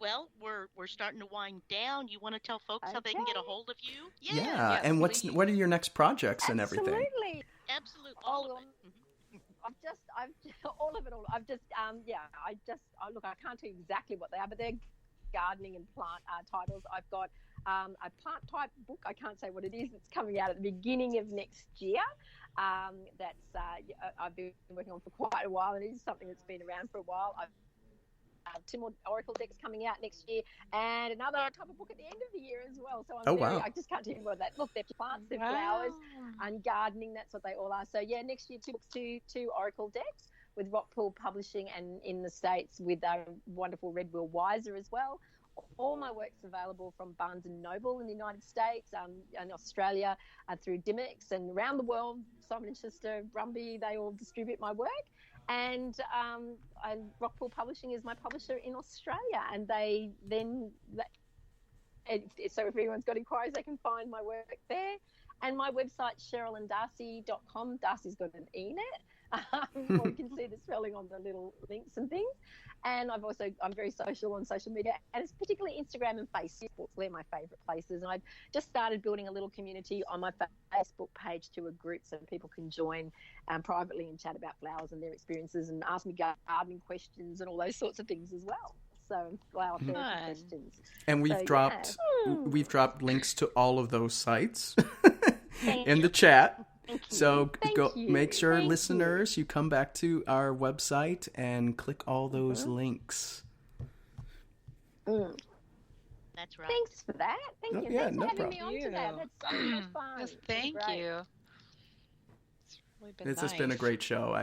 Well, we're starting to wind down. You want to tell folks how they can get a hold of you? Yeah. And what are your next projects and everything? Absolutely. All of it. I've all of it. Look, I can't tell you exactly what they are, but they're gardening and plant titles. I've got a plant type book. I can't say what it is. It's coming out at the beginning of next year. That's I've been working on for quite a while, and it is something that's been around for a while. I've 2 more Oracle decks coming out next year, and another type of book at the end of the year as well. So I just can't tell you more of that. Look, they're plants, they're flowers, and gardening. That's what they all are. So yeah, next year 2 books, two Oracle decks with Rockpool Publishing, and in the States with wonderful Red Will Wiser as well. All my work's available from Barnes & Noble in the United States, and Australia, through Dimmicks, and around the world, Simon & Schuster, Brumby, they all distribute my work. And Rockpool Publishing is my publisher in Australia, and so if anyone's got inquiries, they can find my work there. And my website, CheralynDarcey.com. Darcy's got an E in it. Or you can see the spelling on the little links and things. And I'm very social on social media, and it's particularly Instagram and Facebook. They're my favourite places. And I've just started building a little community on my Facebook page to a group so people can join privately and chat about flowers and their experiences and ask me gardening questions and all those sorts of things as well. So flower therapy questions. And we've dropped links to all of those sites in the chat. So make sure, listeners, you come back to our website and click all those links. That's right. Thanks for that. Thank you. Yeah, Thanks for having me on today. That's so much fun. Yes, thank you. It's really been This nice. has been a great show.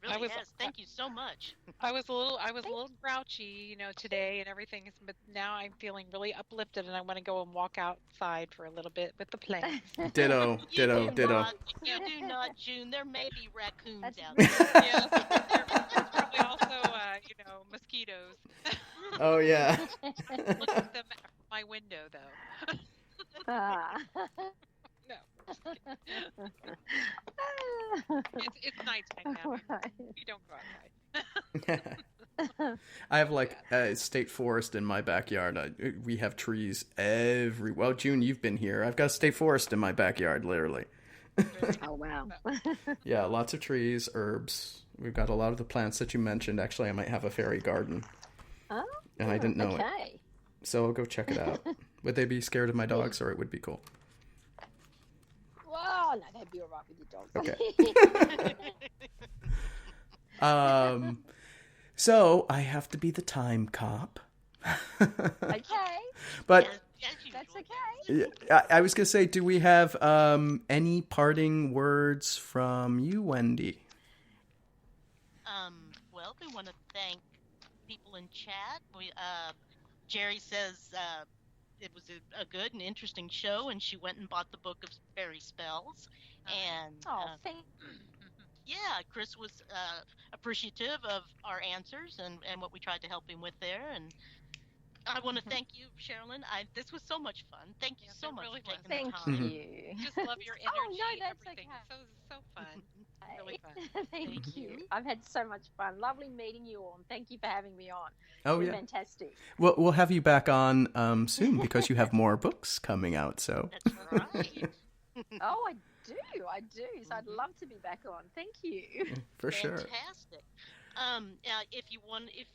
Really has. Thank you so much. I was a little grouchy, today and everything, but now I'm feeling really uplifted, and I want to go and walk outside for a little bit with the plants. Ditto. You do not, June. There may be raccoons out there. Yes, there's probably also, mosquitoes. Oh, yeah. Look at them from my window, though. No. It's nighttime now. Right. You don't go outside. I have a state forest in my backyard. We have trees well, June, you've been here. I've got a state forest in my backyard, literally. Oh, wow. Yeah, lots of trees, herbs. We've got a lot of the plants that you mentioned. Actually, I might have a fairy garden. Oh, and I didn't know it. So I'll go check it out. Would they be scared of my dogs, or it would be cool? Well, no, they'd be all right with your dog. Okay. So I have to be the time cop. Okay. But That's okay. I was going to say, do we have any parting words from you, Wendy? Well, we want to thank people in chat. Jerry says it was a good and interesting show, and she went and bought the book of Faerie Spells. And yeah, Chris was appreciative of our answers and what we tried to help him with there. And I want to thank you, Cheralyn. This was so much fun. Thank you so much really for was. taking the Thank time. you. Just love your energy. Oh, no, that's everything. okay. So fun. Really fun. Thank you. I've had so much fun. Lovely meeting you all, and thank you for having me on. Oh, It's yeah. fantastic. Well, we'll have you back on soon because you have more books coming out. So That's right. Oh, I do. So I'd love to be back on. Thank you. for sure. Fantastic. If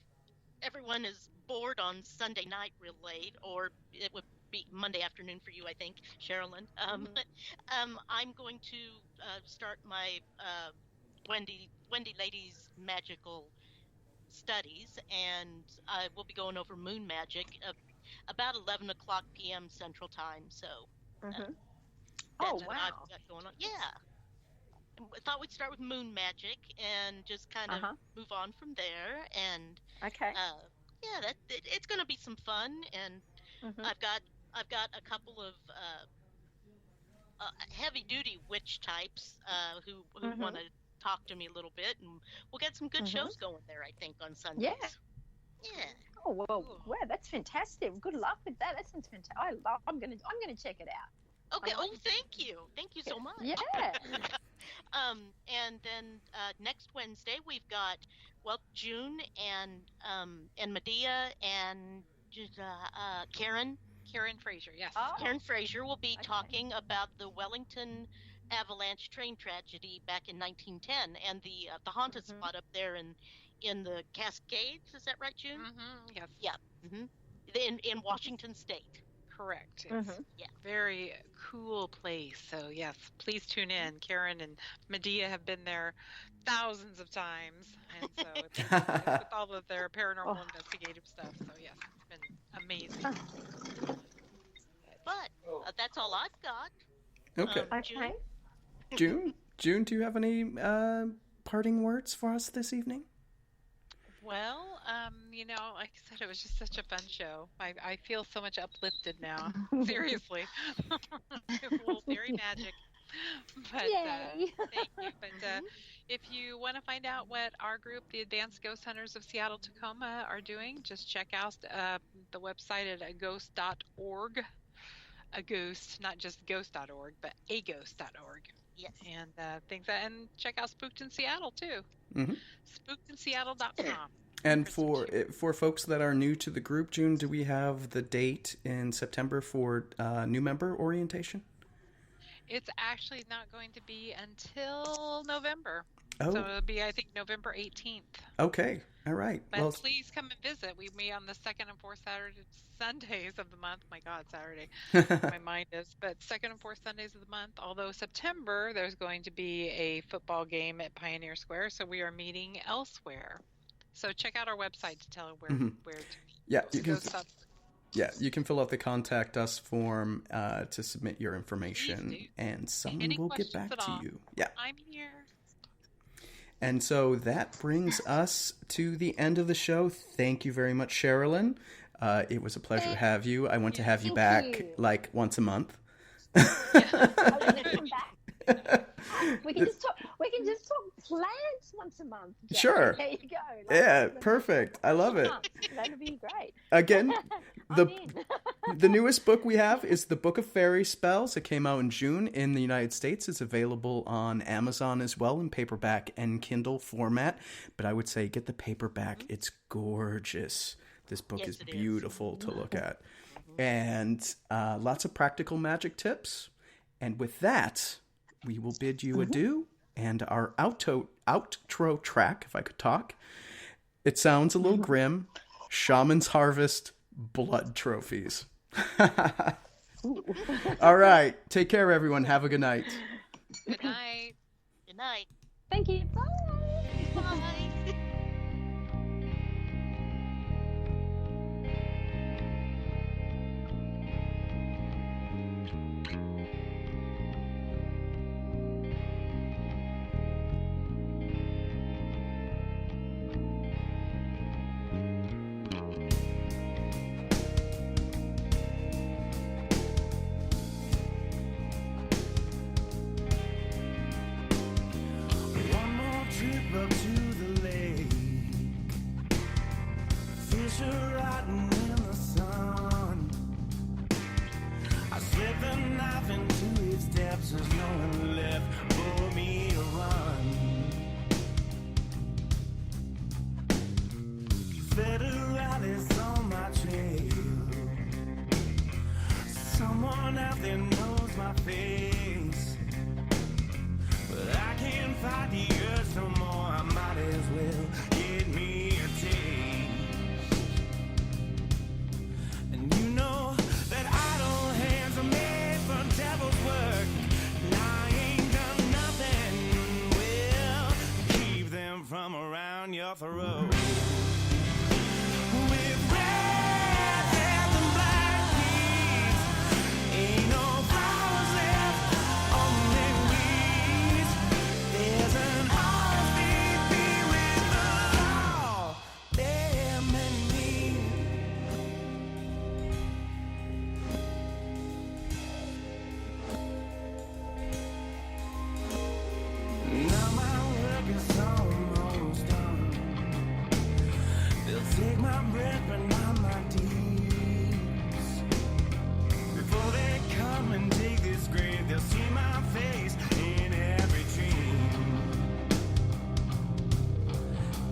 everyone is bored on Sunday night real late, or it would be Monday afternoon for you, I think, Cheralyn. But I'm going to start my Wendy Ladies Magical Studies, and I will be going over moon magic about 11 o'clock p.m. Central Time. So that's Oh, what wow. I've got going on. Yeah. I thought we'd start with moon magic and just kind of move on from there. And Okay. it's going to be some fun. And I've got a couple of heavy duty witch types who want to talk to me a little bit, and we'll get some good shows going there, I think, on Sundays. Yeah. Yeah. Oh well, wow, that's fantastic. Good luck with that. That sounds fantastic. I'm gonna check it out. Okay. Oh, thank you so much. Yeah. And then next Wednesday we've got June and Medea and Karen Fraser, yes. Oh. Karen Fraser will be talking about the Wellington avalanche train tragedy back in 1910 and the haunted spot up there in the Cascades. Is that right, June? Yes. Yeah. In Washington State. Correct. It's very cool place. So yes, please tune in. Karen and Medea have been there thousands of times, and so with all of their paranormal Oh. investigative stuff. So yes, it's been amazing. But that's all I've got. Okay. Okay. June, do you have any parting words for us this evening? Well, like I said, it was just such a fun show. I feel so much uplifted now. Seriously. It's a little fairy magic. But Yay. thank you. But if you want to find out what our group, the Advanced Ghost Hunters of Seattle Tacoma, are doing, just check out the website at aghost.org. A ghost, not just ghost.org, but aghost.org. Yes. And and check out Spooked in Seattle too. Mm-hmm. SpookedInSeattle.com. And for folks that are new to the group, June, do we have the date in September for new member orientation? It's actually not going to be until November. Oh. So it'll be, I think, November 18th. Okay. All right. But please come and visit. We meet on the second and fourth Sundays of the month. My God, Saturday. My mind is. But second and fourth Sundays of the month. Although September, there's going to be a football game at Pioneer Square. So we are meeting elsewhere. So check out our website to tell where to meet. Yeah, you can fill out the contact us form to submit your information, and someone will get back to you. Yeah, I'm here. And so that brings us to the end of the show. Thank you very much, Cheralyn. It was a pleasure to have you. I want to have you back like once a month. We can just talk. We can just talk plants once a month. Jack. Sure. There you go. Yeah, perfect. I love it. That'd be great. Again, the newest book we have is the Book of Faerie Spells. It came out in June in the United States. It's available on Amazon as well in paperback and Kindle format. But I would say get the paperback. It's gorgeous. This book is beautiful to look at. And lots of practical magic tips. And with that, we will bid you adieu. And our outro track, if I could talk, it sounds a little grim. Shaman's Harvest, Blood Trophies. All right. Take care, everyone. Have a good night. Good night. Good night. Thank you. Bye. Bye. One more trip up to the lake. Fish are rotting in the sun. I slip the knife into its depths. There's no one left for me to run. Federalists on my trail. Someone out there knows my face. But I can't fight the urge no more. I might as well get me a taste. And you know that idle hands are made for devil's work. And I ain't done nothing. Well, keep them from around your throat. With red hair and black keys, ain't no flowers left, only weeds. There's an RSVP with the law, them and me. Now my work is almost done. They'll take my breath but not my deeds. Before they come and dig this grave, they'll see my face in every dream.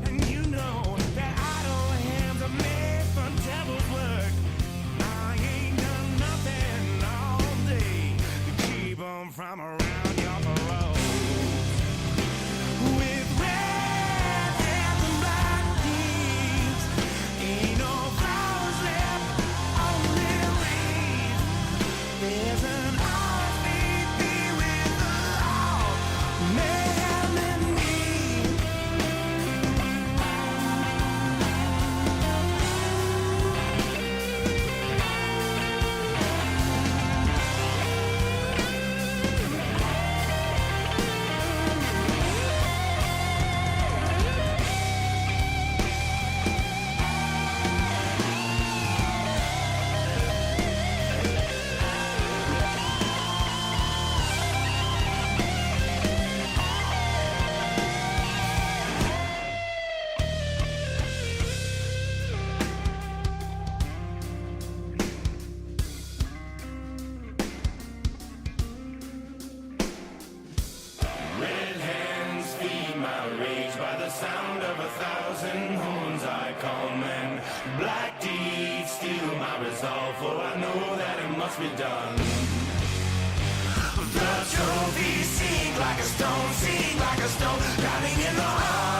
And you know that idle hands are made for devil's work. I ain't done nothing all day to keep 'em from around your throat. With red hands and black keys, ain't no flowers left. coming. Black deeds steal my resolve, for I know that it must be done. The trophy sing like a stone, drowning in the heart.